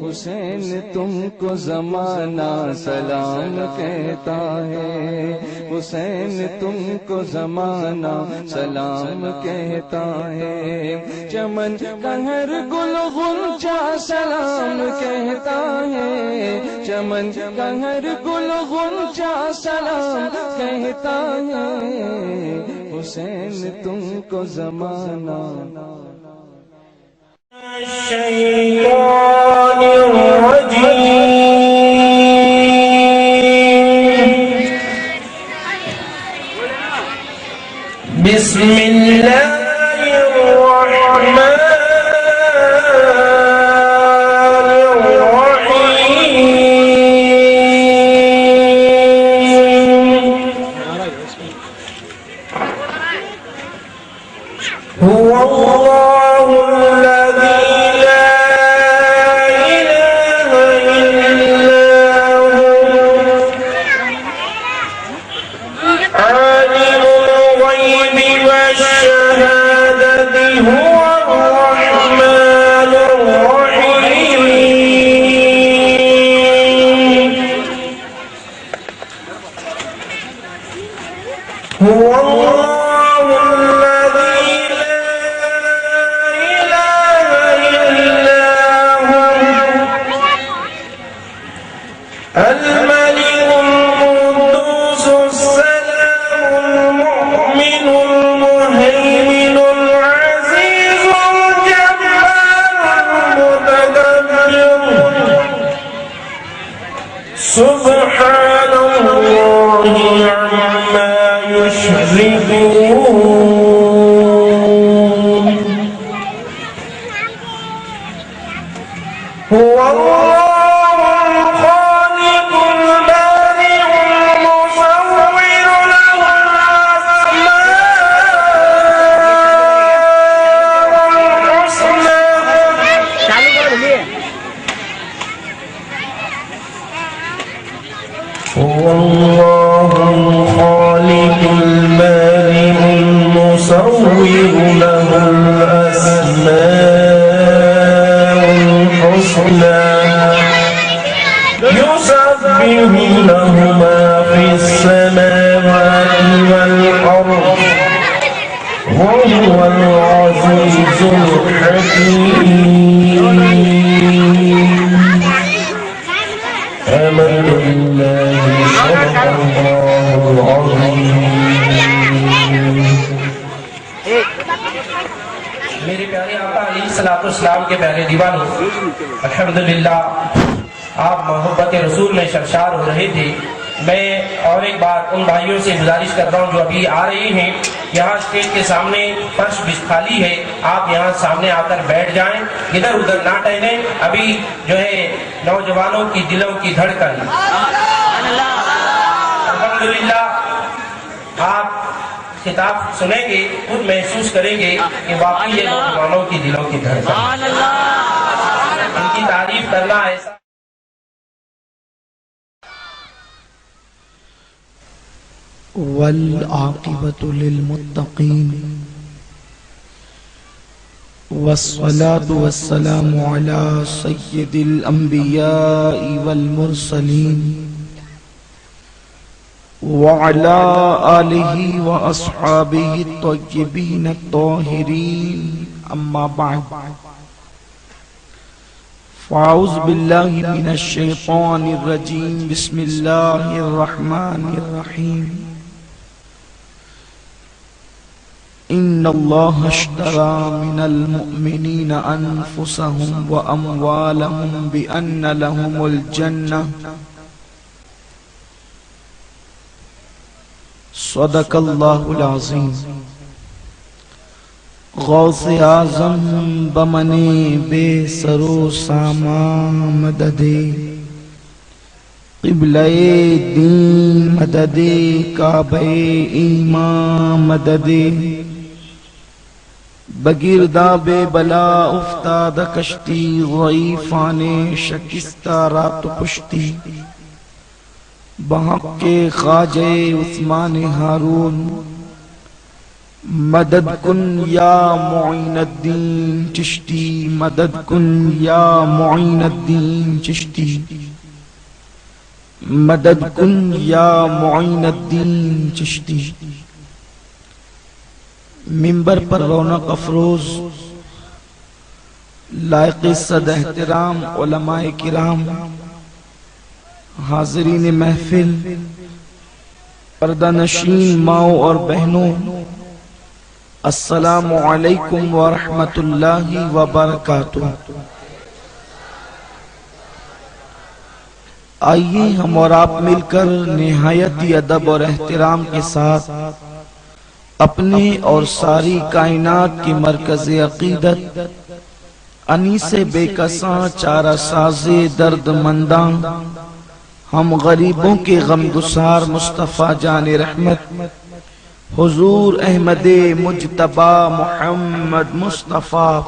حسین تم کو زمانہ سلام کہتا ہے، حسین تم کو زمانہ سلام کہتا ہے، چمن کا ہر گل غنچہ سلام کہتا ہے، چمن کا ہر گل غنچہ سلام کہتا ہے، حسین تم کو زمانہ الشیطان الرجیم بسم اللہ الرحمن الرحیم هو اللہ سبحان اللہ عما یشرکون هو اللہ الخالق البارئ المصور له الأسماء الحسنى يسبح له ما في السماوات والأرض وهو العزيز الحكيم آمنت بالله صدق الله العظيم میرے پیارے آقا علیہ السلام کے پیارے دیوانوں، الحمدللہ آپ محبت رسول میں سرشار ہو رہے تھے۔ میں اور ایک بار ان بھائیوں سے گزارش کرتا ہوں جو ابھی آ رہے ہیں، یہاں اسٹیج کے سامنے فرش خالی ہے، آپ یہاں سامنے آ کر بیٹھ جائیں، ادھر ادھر نہ ٹہلیں، ابھی جو ہے نوجوانوں کی دلوں کی دھڑکن الحمدللہ آپ خطاب سنیں گے، خود محسوس کریں گے کہ واقعی یہ نوجوانوں کی دلوں کی دھڑکن، ان کی تعریف کرنا ایسا والعاقبۃ للمتقین والصلاة والسلام علی سید الانبیاء والمرسلین وعلى آلہ واصحابہ الطیبین الطاہرین اما بعد فاعوذ باللہ من الشیطان الرجیم بسم اللہ الرحمن الرحیم ان اللہ اشترى من المؤمنین انفسهم واموالهم بان لهم الجنہ صدق اللہ العظیم غوث اعظم بمنے بے سرو سامان مدد قبلہ دین مدد کعبہ ایمان مدد بگرداب بلا افتاد کشتی ضعیفان شکستہ رات پشتی بحق کے خواجہ عثمان ہارون مدد کن یا معین الدین چشتی، مدد کن یا معین الدین چشتی، مدد کن یا معین الدین چشتی۔ منبر پر رونق افروز لائق صد احترام علماء کرام، حاضرین محفل، پردہ نشین ماؤں اور بہنوں، السلام علیکم ورحمۃ اللہ وبرکاتہ۔ آئیے ہم اور آپ مل کر نہایت ادب اور احترام کے ساتھ اپنے اور ساری کائنات کی مرکز عقیدت، انیس بے کساں چارہ ساز درد منداں، ہم غریبوں کے غمگسار مصطفیٰ جان رحمت حضور احمد مجتبی محمد مصطفیٰ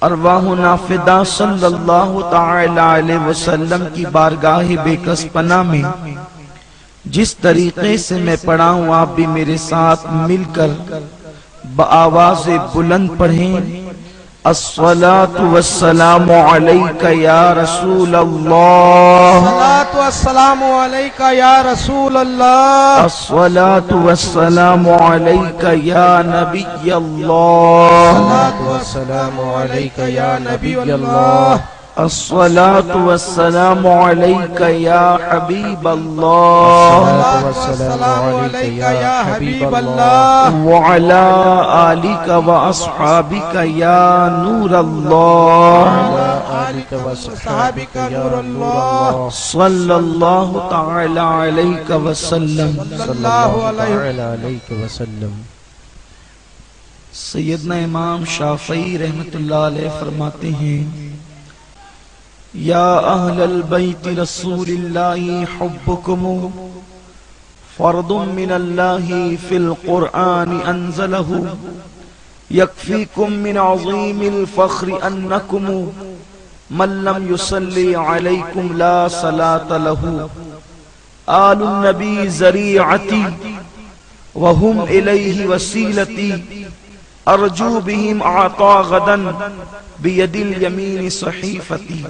ارواح نافدہ صلی اللہ تعالی علیہ وسلم کی بارگاہ بے کس پناہ میں جس طریقے سے میں پڑھا ہوں آپ بھی میرے ساتھ مل کر بآواز بلند پڑھیں۔ الصلاة والسلام علیکہ یا رسول اللہ، الصلاة والسلام علیکہ یا رسول اللہ، الصلاة والسلام علیکہ یا نبی اللہ، الصلاة والسلام علیکہ یا نبی اللہ، الصلاة والسلام علیکہ یا حبیب اللہ، السلام علیکہ یا حبیب اللہ، وعلا آلک و اصحابک یا نور اللہ، آلک و صحابک نور اللہ، صلی اللہ تعالی علیہ وسلم، صلی اللہ علیہ وسلم۔ سیدنا امام شافعی رحمت اللہ علیہ فرماتے ہیں، یا اہل البیت رسول اللہ حبکم فرض من اللہ فی القرآن انزلہ، یکفیکم من عظیم الفخر انکم من لم یصلی علیکم لا صلاة لہ، آل النبی ذریعتی وہم الیہ وسیلتی، ارجو بہم اعطا غدا بید الیمین صحیفتی۔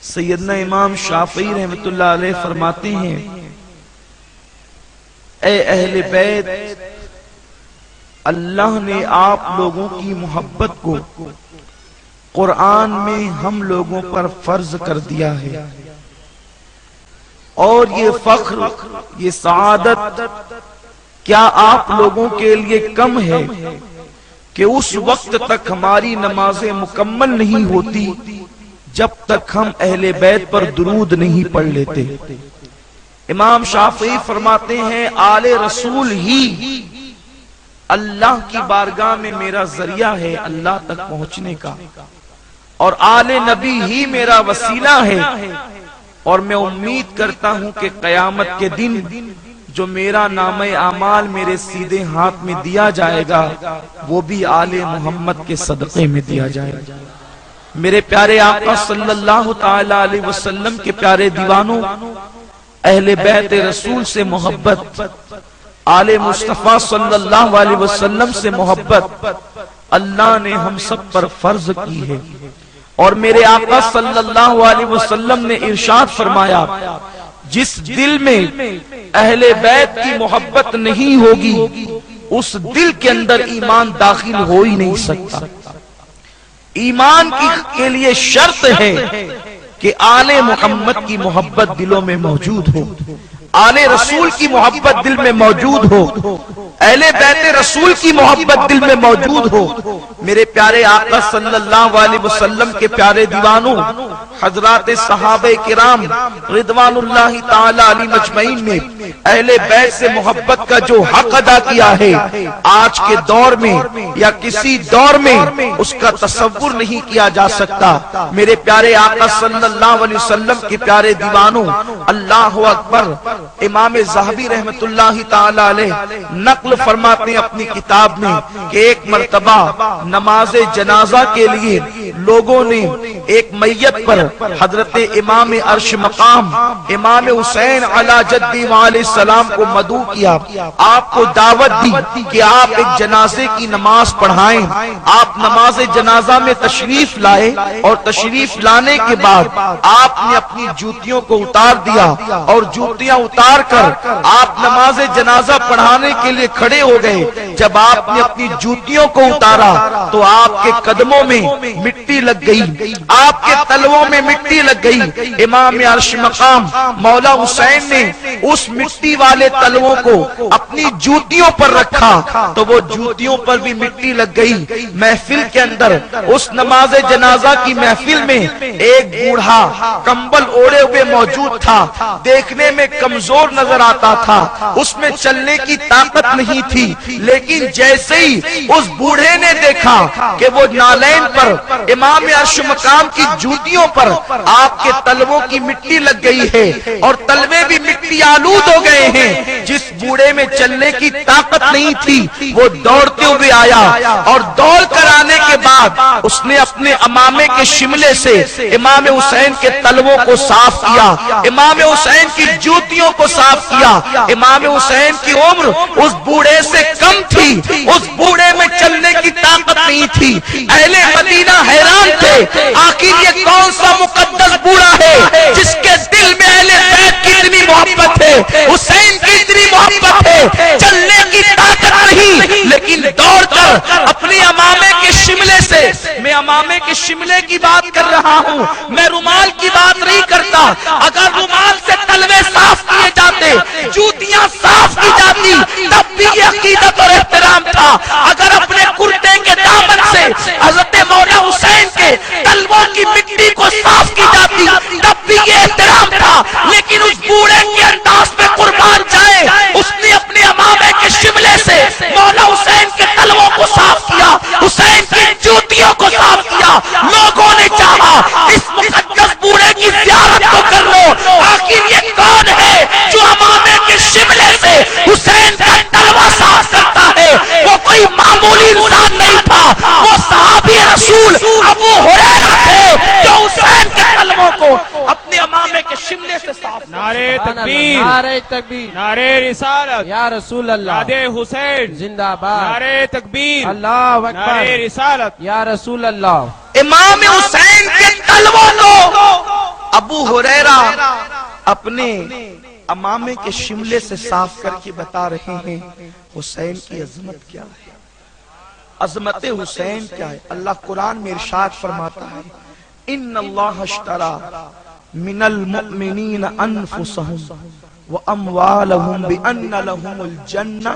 سیدنا امام شافعی رحمت اللہ علیہ فرماتے ہیں، اے اہل بیت، اللہ نے آپ لوگوں کی محبت کو قرآن میں ہم لوگوں پر فرض کر دیا ہے، اور یہ فخر، یہ سعادت کیا آپ لوگوں کے لیے کم ہے کہ اس وقت تک ہماری نمازیں مکمل نہیں ہوتی جب تک ہم اہل بیت پر درود نہیں پڑھ لیتے۔ امام شافعی فرماتے ہیں، آل رسول ہی اللہ کی بارگاہ میں میرا ذریعہ ہے اللہ تک پہنچنے کا، اور آل نبی ہی میرا وسیلہ ہے، اور میں امید کرتا ہوں کہ قیامت کے دن جو میرا نام اعمال میرے سیدھے ہاتھ میں دیا جائے گا وہ بھی آل محمد کے صدقے میں دیا جائے گا۔ میرے پیارے آقا صلی اللہ تعالی علیہ وسلم کے پیارے دیوانوں، اہل بیت رسول سے محبت، آل مصطفیٰ صلی اللہ علیہ وسلم سے محبت اللہ نے ہم سب پر فرض کی ہے، اور میرے آقا صلی اللہ علیہ وسلم نے ارشاد فرمایا، جس دل میں اہل بیت کی محبت نہیں ہوگی اس دل کے اندر ایمان داخل ہو ہی نہیں سکتا۔ ایمان کے لیے شرط ہے کہ آل محمد کی محبت دلوں میں موجود ہو، آل رسول کی محبت دل میں موجود ہو، اہل بیت رسول کی محبت دل میں موجود ہو۔ میرے پیارے آقا صلی اللہ علیہ وسلم کے پیارے دیوانوں، حضرات صحابہ کرام رضوان اللہ تعالی علیہ مجمعین نے اہل بیت سے محبت کا جو حق ادا کیا ہے، آج کے دور میں یا کسی دور میں اس کا تصور نہیں کیا جا سکتا۔ میرے پیارے آقا صلی اللہ علیہ وسلم کے پیارے دیوانوں، اللہ اکبر، امام ذہبی رحمت اللہ تعالی علیہ نقل نقل فرماتے ہیں اپنی کتاب میں کہ ایک مرتبہ نماز جنازہ کے لیے لوگوں نے ایک میت پر حضرت امام عرش مقام امام حسین علی جدی علیہ السلام کو مدعو کیا، آپ کو دعوت دی کہ آپ ایک جنازے کی نماز پڑھائیں۔ آپ نماز جنازہ میں تشریف لائے اور تشریف لانے کے بعد آپ نے اپنی جوتیوں کو اتار دیا اور جوتیاں اتار کر آپ نماز جنازہ پڑھانے کے لیے کھڑے ہو گئے۔ جب آپ نے اپنی جوتیوں کو اتارا تو آپ کے قدموں میں مٹی لگ گئی، آپ کے تلووں میں مٹی لگ گئی۔ امام عرش مقام مولا حسین نے اس مٹی والے تلووں کو اپنی جوتیوں پر رکھا تو وہ جوتیوں پر بھی مٹی لگ گئی۔ محفل کے اندر اس نماز جنازہ کی محفل میں ایک بوڑھا کمبل اوڑے ہوئے موجود تھا، دیکھنے میں کمزور نظر آتا تھا، اس میں چلنے کی طاقت نہیں تھی، لیکن جیسے ہی اس بوڑھے نے دیکھا کہ وہ نالین پر امام عرش مقام کی جوتیوں پر آپ کے تلووں کی مٹی لگ گئی ہے اور تلوے بھی مٹی آلود ہو گئے ہیں، جس بوڑھے میں چلنے کی طاقت نہیں تھی وہ دوڑتے ہوئے آیا اور دوڑ کر آنے کے بعد اس نے اپنے امامے کے شملے سے امام حسین کے تلووں کو صاف کیا، امام حسین کی جوتیوں کو صاف کیا۔ امام حسین کی عمر اس بوڑھے سے کم تھی، اس بوڑھے میں چلنے کی طاقت نہیں تھی۔ اہل مدینہ حیران تھے، آخر یہ کون سا مقدس بوڑھا ہے جس کے دل میں اہل بیت کی اتنی محبت ہے، حسین کی اتنی محبت ہے، چلنے کی طاقت نہیں لیکن دوڑ کر اپنی امامے کے شملے سے، میں امامے کے شملے کی بات کر رہا ہوں، میں رومال کی بات نہیں کرتا، اگر رومال سے تلوے صاف کیے جاتے، جوتیاں صاف کی جاتی تب بھی یہ عقیدت اور احترام تھا۔ اگر اپنے کرتے کے دامن سے حضرت مولا حسین کے تلووں کی مٹی کو صاف کی جاتی تب بھی یہ احترام تھا، لیکن اس بوڑھے کے انداز میں قربان جائے، اس نے اپنے امامے کے شملے سے مولا حسین کے تلووں کو صاف کیا، حسین کی جوتیوں کو صاف کیا۔ لوگوں نے چاہا اس مقدس بوڑھے کی زیارت تو کر لو، آخر یہ کون ہے جو امامے کے شملے سے حسین کا تلوہ صاف کرتا ہے؟ وہ کوئی معمولی انسان نہیں تھا، وہ صحابی رسول ابو ہریرہ تھے جو حسین کے تلووں کو اپنے امامے کے شملے سے صاف۔ نعرہ تکبیر، نعرہ تکبیر، نعرہ رسالت، یا رسول اللہ، نعرہ حسین زندہ باد، نعرہ تکبیر، اللہ اکبر، نعرہ رسالت، یا رسول اللہ۔ امام حسین کے تلووں کو ابو ہریرہ اپنے امامے کے شملے سے صاف کر کے بتا رہے ہیں حسین کی عظمت کیا ہے، عظمت حسین کیا ہے۔ اللہ قرآن میں ارشاد فرماتا ہے ان اللہ اشترى من المؤمنین انفسهم واموالهم بان لهم الجنہ،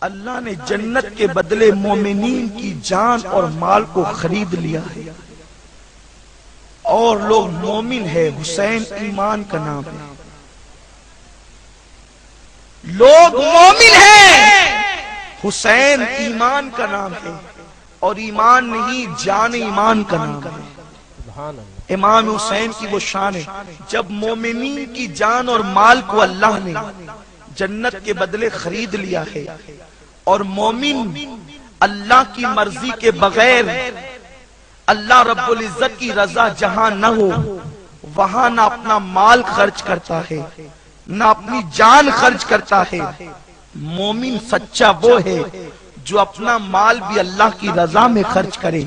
اللہ نے جنت کے بدلے مومنین کی جان اور مال کو خرید لیا ہے، اور لوگ مومن ہے، حسین ایمان کا نام ہے، لوگ مومن ہیں، حسین ایمان کا نام ہے، اور ایمان نہیں جان ایمان کا نام ہے۔ امام حسین کی وہ شان ہے، جب مومنین کی جان اور مال کو اللہ نے جنت کے بدلے خرید لیا ہے، اور مومن اللہ کی مرضی کے بغیر اللہ رب العزت کی رضا جہاں نہ ہو وہاں نہ اپنا مال خرچ کرتا ہے نہ اپنی جان خرچ کرتا ہے۔ مومن سچا وہ ہے جو اپنا مال بھی اللہ کی رضا میں خرچ کرے،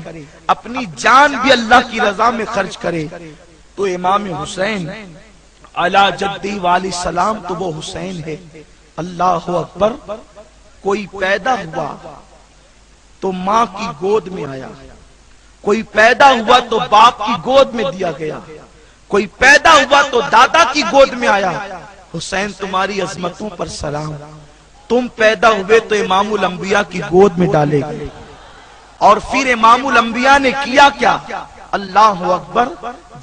اپنی جان بھی اللہ کی رضا میں خرچ کرے۔ تو امام حسین علی جدی علیہ السلام تو وہ حسین ہے۔ اللہ اکبر۔ کوئی پیدا ہوا تو ماں کی گود میں آیا، کوئی پیدا ہوا تو باپ کی گود میں دیا گیا، کوئی پیدا ہوا تو دادا کی گود میں آیا۔ حسین تمہاری عظمتوں پر سلام، تم پیدا ہوئے تو امام الانبیاء کی گود میں ڈالے گئے، اور پھر امام الانبیاء نے کیا کیا؟ اللہ اکبر۔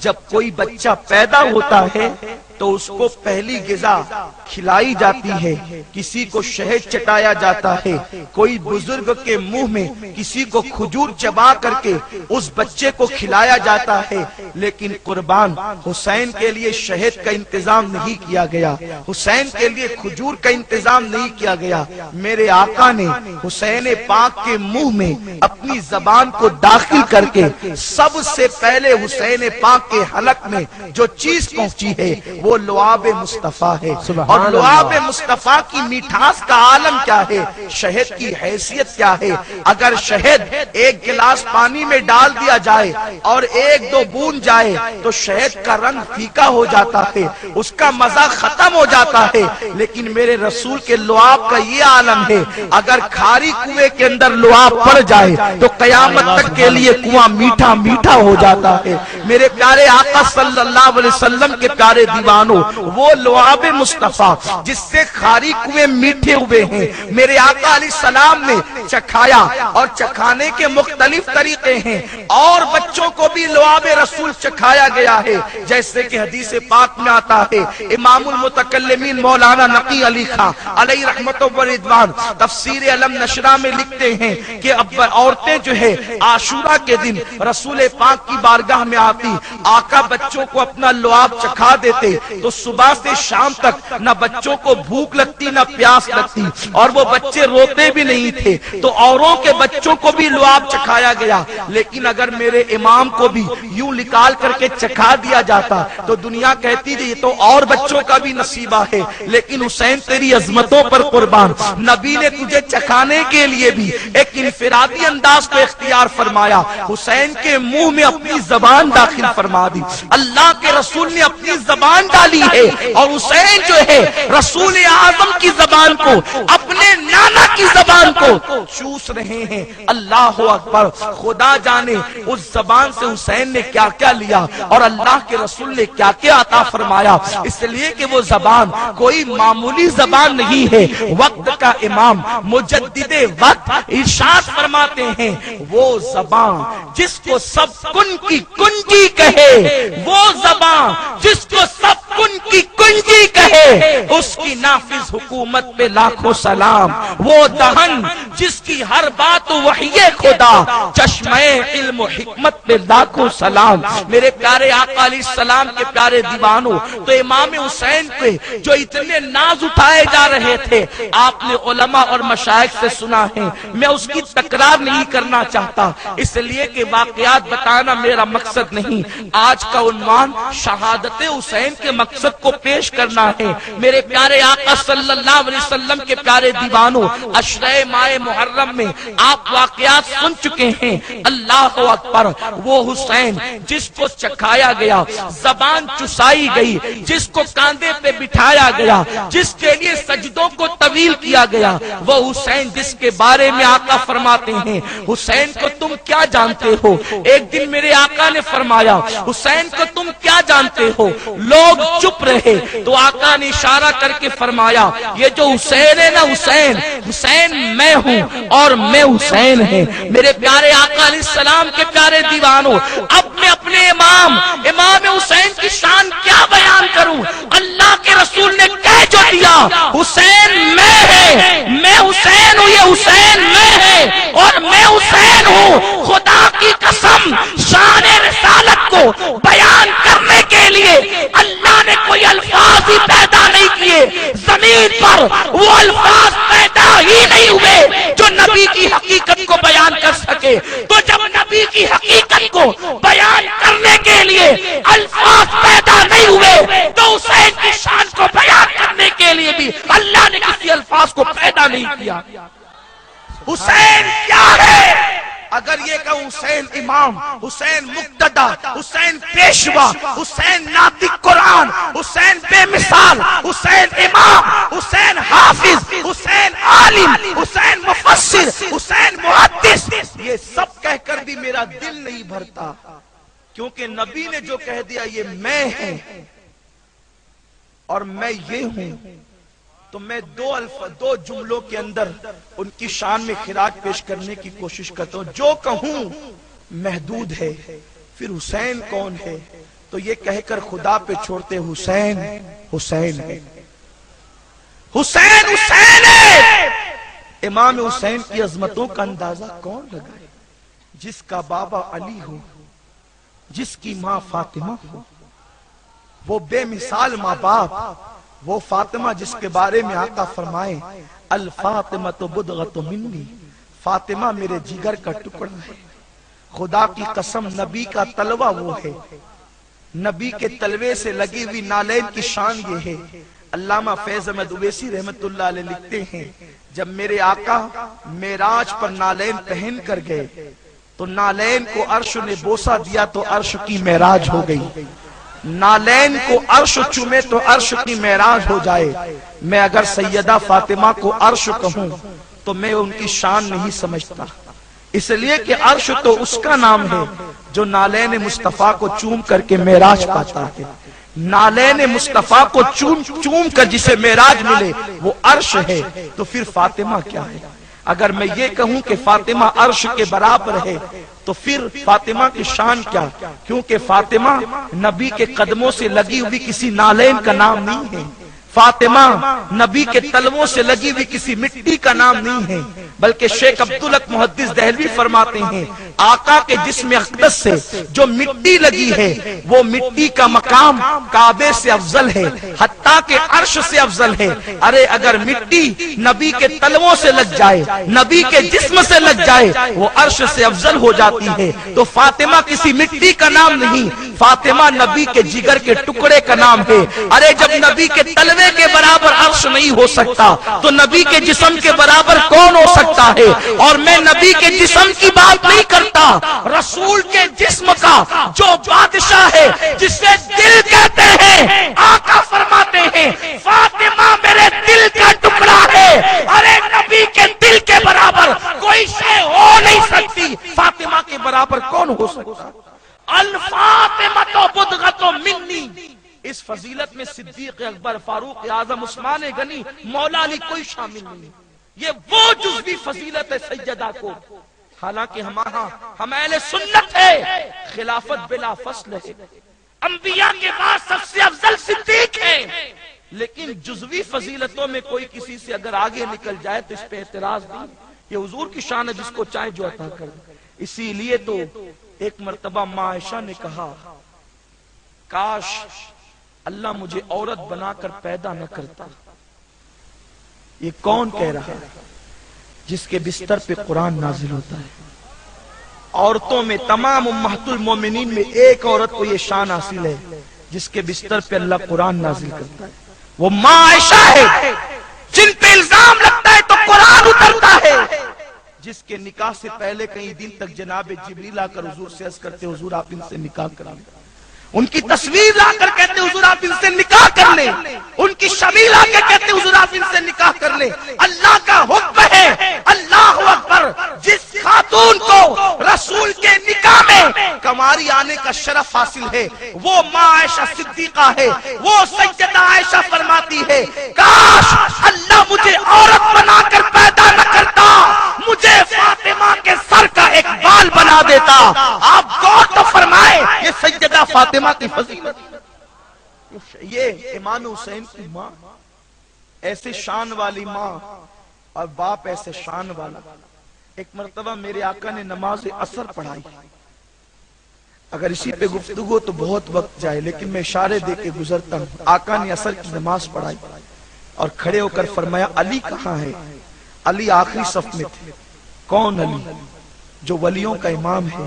جب کوئی بچہ پیدا ہوتا ہے تو اس کو پہلی غذا کھلائی جاتی ہے، کسی کو شہد چٹایا جاتا ہے، کوئی بزرگ کے منہ میں کسی کو کھجور چبا کر کے اس بچے کو کھلایا جاتا ہے، لیکن قربان حسین کے لیے شہد کا انتظام نہیں کیا گیا، حسین کے لیے کھجور کا انتظام نہیں کیا گیا۔ میرے آقا نے حسین پاک کے منہ میں اپنی زبان کو داخل کر کے سب سے پہلے حسین پاک کے حلق میں جو چیز پہنچی ہے وہ لعاب مصطفیٰ ہے، اور لعاب مصطفیٰ کی میٹھاس کا عالم کیا ہے، شہد کی حیثیت کیا ہے۔ اگر شہد ایک گلاس پانی میں ڈال دیا جائے اور ایک دو بوند جائے تو شہد کا رنگ پھیکا ہو جاتا ہے، اس کا مزہ ختم ہو جاتا ہے، لیکن میرے رسول کے لعاب کا یہ عالم ہے، اگر کھاری کنویں کے اندر لعاب پڑ جائے تو قیامت تک کے لیے کنواں میٹھا میٹھا ہو جاتا ہے۔ میرے پیارے آقا صلی اللہ علیہ وسلم کے پیارے دیوانوں، وہ لعاب مصطفیٰ جس سے کھاری کنویں میٹھے ہوئے ہیں، میرے آقا علیہ السلام نے چکھایا، اور چکھانے کے مختلف طریقے ہیں، اور بچوں کو بھی لعاب رسول چکھایا گیا ہے، جیسے کہ حدیث پاک میں آتا ہے۔ امام المتکلمین مولانا نقی علی خان علیہ رحمت و رضوان تفسیر علم نشرہ میں لکھتے ہیں کہ اب عورتیں جو ہے عاشورہ کے دن رسول پاک کی بارگاہ میں آتی، آقا بچوں کو اپنا لعاب چکھا دیتے، تو صبح سے شام تک نہ بچوں کو بھوک لگتی نہ پیاس لگتی، اور وہ بچے روتے بھی نہیں تھے، تو اوروں کے بچوں کو بھی لعاب چکھایا گیا۔ لیکن اگر میرے امام کو بھی یوں نکال کر کے چکھا دیا جاتا تو دنیا کہتی یہ تو اور بچوں کا بھی نصیبہ ہے، لیکن حسین تیری عظمتوں پر قربان، نبی نے تجھے چکھانے کے لیے بھی ایک انفرادی انداز کو اختیار فرمایا، حسین کے منہ میں اپنی زبان داخل فرما دی، اللہ کے رسول نے اپنی زبان ڈالی ہے، اور حسین جو ہے رسول اعظم کی زبان کو، اپنے نانا کی زبان کو چوس رہے ہیں۔ اللہ اکبر، خدا جانے اس زبان سے حسین نے کیا کیا لیا اور اللہ کے رسول نے کیا کیا عطا فرمایا، اس لیے کہ وہ زبان کوئی معمولی زبان نہیں ہے۔ وقت کا امام مجدد وقت ارشاد فرماتے ہیں، وہ زبان جس کو سب کن کی کنجی کہے، وہ زبان جس کو سب کن کی کنجی کہے، اس کی نافذ حکومت پہ لاکھوں سلام، وہ دہن جس کی ہر بات وحی خدا، چشمہ علم و حکمت پہ لاکھوں سلام۔ میرے پیارے آقا علیہ السلام کے پیارے دیوانوں، تو امام حسین پہ جو اتنے ناز اٹھائے جا رہے تھے، آپ نے علماء اور مشائخ سے سنا ہے، میں اس کی تکرار نہیں کرنا چاہتا، اس لیے کہ واقعات بتانا میرا مقصد نہیں، آج کا عنوان شہادت حسین کے مقصد کو پیش کرنا ہے۔ میرے پیارے آقا صلی اللہ علیہ وسلم کے پیارے دیوانوں، عشرہ ماہ محرم میں آپ واقعات سن چکے ہیں۔ اللہ اکبر، وہ حسین جس کو چکھایا گیا، زبان چسائی گئی، جس کو کاندھے پہ بٹھایا گیا، جس کے لیے سجدوں کو طویل کیا گیا، وہ حسین جس کے بارے میں آقا فرماتے ہیں، حسین کو تم کیا جانتے ہو؟ ایک دن میرے آقا نے فرمایا، حسین کو تم کیا جانتے ہو؟ لوگ چپ رہے، تو آقا نے اشارہ کر کے فرمایا، یہ جو حسین ہے نا، حسین حسین میں ہوں اور میں حسین ہے۔ میرے پیارے آقا علیہ السلام کے پیارے دیوانوں، اب میں اپنے امام حسین کی شان کیا بیان کروں؟ اللہ کے رسول نے کہہ جو دیا، حسین میں ہے، میں حسین ہوں، یہ حسین میں ہے اور میں حسین ہوں۔ خدا کی قسم، شان رسالت کو بیان کرنے کے لیے اللہ نے کوئی الفاظ ہی پیدا نہیں کیے، زمین پر وہ الفاظ پیدا ہی نہیں ہوئے جو نبی کی حقیقت کو بیان کر سکے۔ تو جب نبی کی حقیقت کو بیان کرنے کے لیے الفاظ پیدا نہیں ہوئے تو حسین کی شان کو بیان کرنے کے لیے بھی اللہ نے کسی الفاظ کو پیدا نہیں کیا۔ حسین کیا ہے؟ اگر یہ کہ حسین امام، حسین مقتدی، حسین پیشوا، حسین ناطق قرآن، حسین بے مثال، حسین امام، حسین حافظ، حسین عالم، حسین مفسر، حسین محدث، یہ سب کہہ کر بھی میرا دل نہیں بھرتا، کیونکہ نبی نے جو کہہ دیا یہ میں ہے اور میں یہ ہوں، تو میں دو جملوں کے اندر ان کی شان میں خراج پیش کرنے کی کوشش کرتا ہوں۔ جو کہوں محدود ہے، پھر حسین کون ہے؟ تو یہ کہہ کر خدا پہ چھوڑتے حسین حسین ہے، حسین حسین ہے۔ امام حسین کی عظمتوں کا اندازہ کون لگائے؟ جس کا بابا علی ہو، جس کی ماں فاطمہ ہو، وہ بے مثال ماں باپ، وہ فاطمہ جس کے بارے میں آقا فرمائے الفاطمہ بدغۃ منی، فاطمہ میرے جگر کا ٹکڑا ہے۔ خدا کی قسم نبی کا تلوہ وہ ہے، نبی کے تلوے سے لگی ہوئی نالین کی شان یہ ہے۔ علامہ فیض احمد اویسی رحمت اللہ علیہ لکھتے ہیں جب میرے آقا معراج پر نالین پہن کر گئے تو نالین کو عرش نے بوسہ دیا تو عرش کی معراج ہو گئی، نالین کو عرش چومے تو عرش کی معراج ہو جائے۔ میں اگر سیدہ فاطمہ کو عرش کہوں تو میں ان کی شان نہیں سمجھتا، اس لیے کہ عرش تو اس کا نام ہے جو نالین مصطفیٰ کو چوم کر کے معراج پاتا ہے۔ نالین مصطفیٰ کو چوم کر جسے معراج ملے وہ عرش ہے، تو پھر فاطمہ کیا ہے؟ اگر میں یہ کہوں کہ فاطمہ عرش کے برابر ہے تو پھر فاطمہ کی شان کیا؟ کیونکہ فاطمہ نبی کے قدموں سے لگی ہوئی کسی نالین کا نام نہیں ہے، فاطمہ نبی کے تلووں سے لگی ہوئی کسی مٹی کا نام نہیں ہے، بلکہ شیخ عبدالحق محدث دہلوی فرماتے ہیں آقا کے جسم اقدس سے جو مٹی لگی ہے وہ مٹی کا مقام کعبے سے افضل ہے، حتیٰ کہ عرش سے افضل ہے۔ ارے اگر مٹی نبی کے تلووں سے لگ جائے، نبی کے جسم سے لگ جائے، وہ عرش سے افضل ہو جاتی ہے۔ تو فاطمہ کسی مٹی کا نام نہیں، فاطمہ نبی کے جگر کے ٹکڑے کا نام ہے۔ ارے جب نبی کے تلوے کے برابر عرش نہیں ہو سکتا تو نبی کے جسم کے برابر کون ہو سکتا ہے؟ اور میں نبی کے جسم کی بات نہیں کرتا، رسول کے جسم کا جو بادشاہ ہے جسے دل کہتے ہیں، آقا فرماتے ہیں فاطمہ میرے دل کا ٹکڑا ہے۔ ارے نبی کے دل کے برابر کوئی شے ہو نہیں سکتی، فاطمہ کے برابر کون ہو سکتا؟ الفاطمہ بدغۃ منی، اس فضیلت میں صدیق اکبر، فاروق اعظم، عثمان غنی، مولا علی کوئی شامل نہیں۔ یہ وہ جزوی فضیلت ہے سیدہ کو، حالانکہ ہم اہل سنت ہے، خلافت بلا فصل ہے، انبیاء کے بعد سب سے افضل صدیق ہے، لیکن جزوی فضیلتوں میں کوئی کسی سے اگر آگے نکل جائے تو اس پہ اعتراض نہیں۔ یہ حضور کی شان ہے، جس کو چاہے جو عطا کر دے۔ اسی لیے تو ایک مرتبہ ماں عائشہ نے کہا کاش اللہ مجھے عورت بنا کر پیدا نہ کرتا۔ یہ کون کہہ رہا ہے؟ جس کے بستر پہ قرآن نازل ہوتا ہے۔ عورتوں میں تمام امہات المومنین میں ایک عورت کو یہ شان حاصل ہے جس کے بستر پہ اللہ قرآن نازل کرتا ہے، وہ ماں عائشہ ہے۔ جن پہ الزام لگتا ہے تو قرآن اترتا ہے، جس کے نکاح سے پہلے کئی دن تک جناب جبریل آ کر حضور سے عرض کرتے حضور آپ ان سے نکاح کرا لیں، ان کی تصویر لا کر کہتے حضور آپ ان سے نکاح کر لیں، ان کی شمیل آ کر کہتے حضور آپ ان سے نکاح کر لیں۔ اللہ کا حکم ہے، اللہ اکبر، جس خاتون کو رسول کے نکاح میں کماری آنے کا شرف حاصل ہے وہ ماں عائشہ صدیقہ ہے۔ وہ سیدہ عائشہ فرماتی ہے کاش اللہ مجھے عورت بنا کر پیدا نہ کرتا، مجھے فاطمہ کے سر کا ایک بال بنا دیتا۔ آپ غور تو فرمائے، یہ سیدہ فاطمہ کی فضیلت، یہ امام حسین کی ماں، ایسے شان والی ماں اور باپ ایسے شان والا۔ ایک مرتبہ میرے آقا نے نماز عصر پڑھائی، اگر اسی پہ گفتگو تو بہت وقت جائے لیکن میں اشارے دے کے گزرتا ہوں۔ آقا نے عصر کی نماز پڑھائی اور کھڑے ہو کر فرمایا علی کہاں ہے؟ علی آخری صف میں تھے۔ کون علی؟ جو ولیوں کا امام ہے،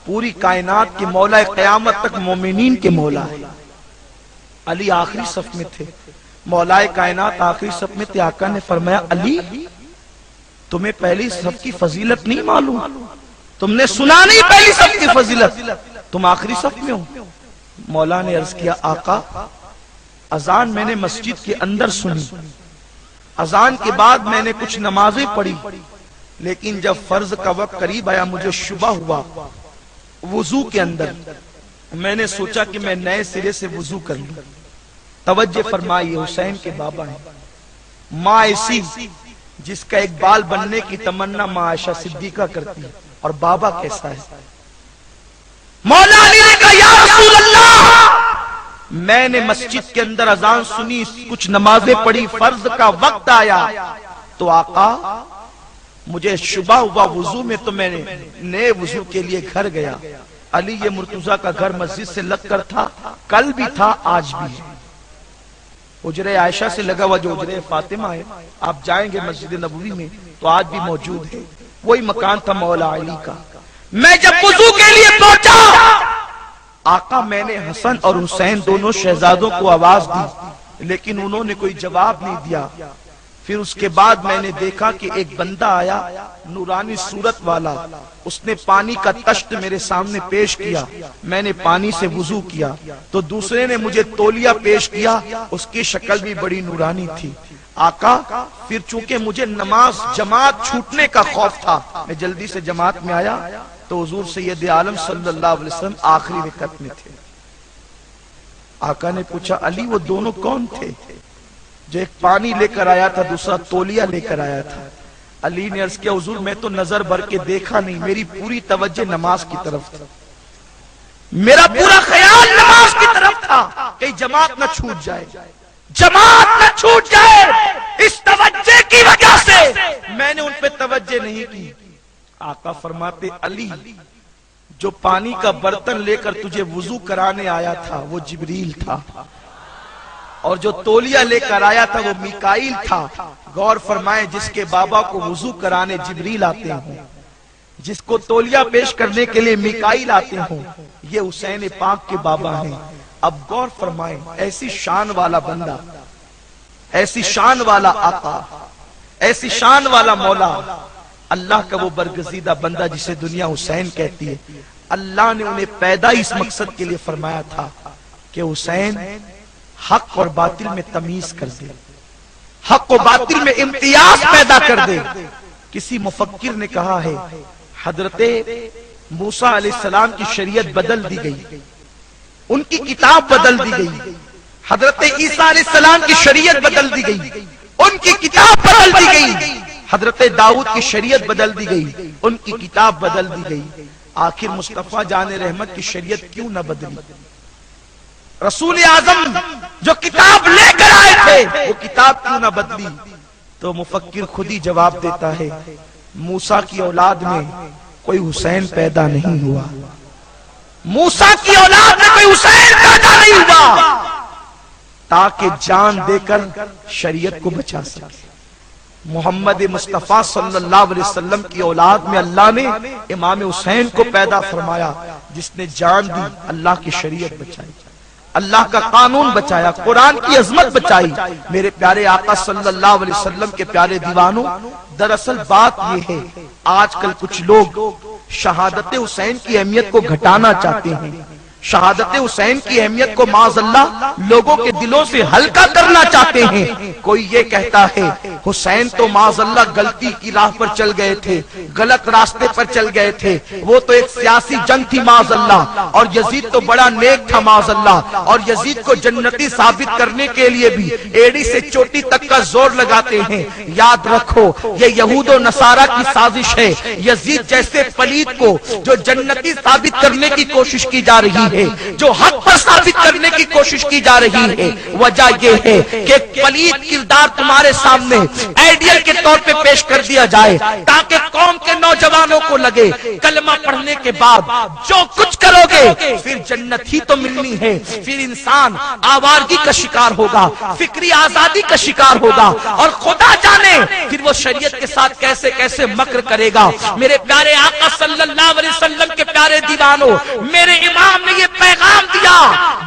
پوری کائنات کے مولا، قیامت تک مومنین کے مولا ہے۔ علی آخری صف میں تھے، مولا کائنات آخری صف میں تھے۔ آقا نے فرمایا علی تمہیں پہلی صف کی فضیلت نہیں معلوم؟ تم نے سنا نہیں پہلی صف کی فضیلت؟ تم آخری صف میں ہو۔ مولا نے عرض کیا آقا اذان میں نے مسجد کے اندر سنی، اذان کے بعد میں نے کچھ نمازیں پڑھی، لیکن جب فرض کا وقت قریب آیا مجھے شبہ ہوا وضو کے اندر، میں نے سوچا کہ میں نئے سرے سے وضو کر لوں۔ توجہ فرمائیے، حسین کے بابا ہیں، ماں ایسی جس کا ایک بال بننے کی تمنا ماں عائشہ صدیقہ کرتی ہے، اور بابا کیسا ہے؟ مولا علی نے کہا یا رسول اللہ نے مسجد کے اندر اذان سنی، کچھ نمازیں پڑھی، فرض کا وقت آیا تو آقا مجھے شبہ ہوا وضو میں، تو میں نے نئے وضو کے لیے گھر گیا۔ علی یہ مرتضیٰ کا گھر مسجد سے لگ کر تھا، کل بھی تھا، آج بھی ہے۔ حجرہ عائشہ سے لگا ہوا جو حجرہ فاطمہ ہے، آپ جائیں گے مسجد نبوی میں تو آج بھی موجود ہے، وہی مکان تھا مولا علی کا۔ میں جب وضو کے لیے پہنچا، آقا میں نے حسن اور حسین دونوں شہزادوں کو آواز دی، لیکن انہوں نے کوئی جواب نہیں دیا۔ پھر اس کے بعد میں نے دیکھا کہ ایک بندہ آیا، نورانی صورت والا، اس نے پانی کا تشت میرے سامنے پیش کیا، میں نے پانی سے وضو کیا تو دوسرے نے مجھے تولیہ پیش کیا، اس کی شکل بھی بڑی نورانی تھی۔ آقا پھر چونکہ مجھے نماز جماعت چھوٹنے کا خوف تھا، میں جلدی سے جماعت میں آیا تو حضور سید عالم صلی اللہ علیہ وسلم آخری رکعت میں تھے۔ آقا نے پوچھا علی وہ دونوں کون تھے؟ جو ایک پانی لے کر آیا تھا، دوسرا تولیہ لے کر آیا تھا۔ علی نے عرض کیا حضور میں تو نظر بھر کے دیکھا نہیں، میری پوری توجہ نماز کی طرف تھی، میرا پورا خیال نماز کی طرف تھا، کہیں جماعت نہ چھوٹ جائے، جماعت نہ چھوٹ جائے۔ اس توجہ کی وجہ سے میں نے ان پہ توجہ نہیں کی۔ آقا فرماتے علی جو پانی کا برتن لے کر تجھے وضو کرانے آیا تھا وہ جبریل تھا، اور جو تولیہ لے کر آیا تھا وہ میکائیل تھا۔ غور فرمائیں جس کے بابا کو وضو کرانے جبریل آتے ہوں، جس کو تولیہ پیش کرنے کے لیے میکائیل آتے ہوں، یہ حسین پاک کے بابا ہیں۔ اب غور فرمائیں ایسی شان والا بندہ، ایسی شان والا آقا، ایسی شان والا مولا، اللہ کا وہ برگزیدہ بندہ جسے دنیا حسین کہتی ہے، اللہ نے انہیں پیدا اس مقصد کے لیے فرمایا تھا کہ حسین حق اور باطل میں تمیز کر دے، حق و باطل میں امتیاز پیدا کر دے۔ کسی مفکر نے کہا ہے حضرت موسیٰ علیہ السلام کی شریعت بدل دی گئی، ان کی کتاب بدل دی گئی، حضرت عیسیٰ علیہ السلام کی شریعت بدل دی گئی، ان کی کتاب بدل دی گئی، حضرت داؤد کی شریعت بدل دی گئی، ان کی کتاب بدل دی گئی، آخر مصطفیٰ جان رحمت کی شریعت کیوں نہ بدلی؟ رسول اعظم جو کتاب لے کر آئے تھے وہ کتاب کیوں نہ بدلی؟ تو مفکر خود ہی جواب دیتا ہے موسیٰ کی اولاد میں کوئی حسین پیدا نہیں ہوا، موسیٰ کی اولاد میں کوئی حسین پیدا نہیں ہوا تاکہ جان دے کر شریعت کو بچا سکے۔ محمد مصطفیٰ صلی اللہ علیہ وسلم کی اولاد میں اللہ نے امام حسین کو پیدا فرمایا جس نے جان دی، اللہ کی شریعت بچائی، اللہ کا قانون بچایا، قرآن کی عظمت بچائی۔ میرے پیارے آقا صلی اللہ علیہ وسلم کے پیارے دیوانوں، دراصل بات یہ ہے آج کل کچھ لوگ شہادت حسین کی اہمیت کو گھٹانا چاہتے ہیں، شہادت حسین کی اہمیت کو معاذ اللہ لوگوں کے دلوں سے ہلکا کرنا چاہتے ہیں۔ کوئی یہ کہتا ہے حسین تو معاذ اللہ غلطی کی راہ پر چل گئے تھے، غلط راستے پر چل گئے تھے، وہ تو ایک سیاسی جنگ تھی معاذ اللہ، اور یزید تو بڑا نیک تھا معاذ اللہ، اور یزید کو جنتی ثابت کرنے کے لیے بھی ایڑی سے چوٹی تک کا زور لگاتے ہیں۔ یاد رکھو یہ یہود و نصارہ کی سازش ہے، یزید جیسے پلید کو جو جنتی ثابت کرنے کی کوشش کی جا رہی ہے، جو حق پر ثابت کرنے کی کوشش کی جا رہی ہے، وجہ یہ ہے کہ پلید کردار تمہارے سامنے آئیڈیل کے طور پہ پیش کر دیا جائے تاکہ قوم کے نوجوانوں کو لگے کلمہ پڑھنے کے بعد جو کچھ کرو گے پھر جنت ہی تو ملنی ہے، پھر انسان آوارگی کا شکار ہوگا، فکری آزادی کا شکار ہوگا، اور خدا جانے پھر وہ شریعت کے ساتھ کیسے کیسے مکر کرے گا۔ میرے پیارے آقا صلی اللہ علیہ وسلم کے پیارے دیوانوں، میرے امام نے یہ پیغام دیا،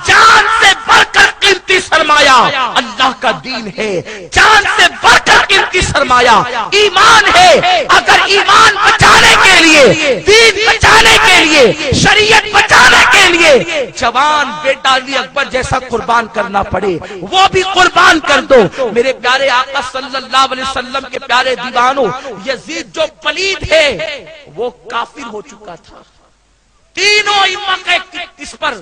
جان سے بڑھ کر قیمتی سرمایہ اللہ کا دین ہے، جان سے بڑھ کر قیمتی سرمایہ ایمان ہے۔ اگر ایمان بچانے کے لیے، دین بچانے کے لیے، شریعت بچانے کے لیے جوان بیٹا علی اکبر جیسا قربان کرنا پڑے وہ بھی قربان کر دو۔ میرے پیارے آقا صلی اللہ علیہ وسلم کے پیارے دیوانوں، یزید جو پلید ہے وہ کافر ہو چکا تھا، تینوں ائمہ کا اس پر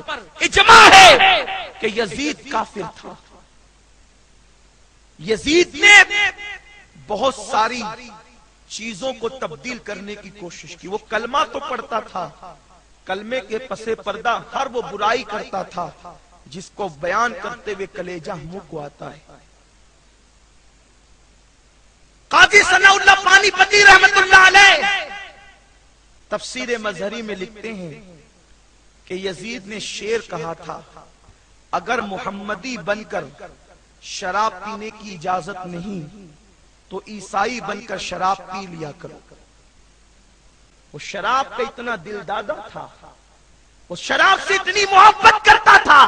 اجماع ہے کہ یزید کافر تھا۔ یزید نے بہت ساری چیزوں کو تبدیل کرنے کی کوشش کی، وہ کلمہ تو پڑھتا تھا، کلمے کے پس پردہ ہر وہ برائی کرتا تھا، جس کو بیان کرتے ہوئے کلیجہ منہ کو آتا ہے۔ قاضی ثناء اللہ پانی پتی رحمت اللہ علیہ تفسیر مظہری میں لکھتے ہیں کہ یزید نے شعر کہا تھا، اگر محمدی بن کر شراب پینے کی اجازت نہیں تو عیسائی بن کر شراب پی لیا کرو۔ وہ شراب کا اتنا دل دادا تھا، وہ شراب سے اتنی محبت کرتا تھا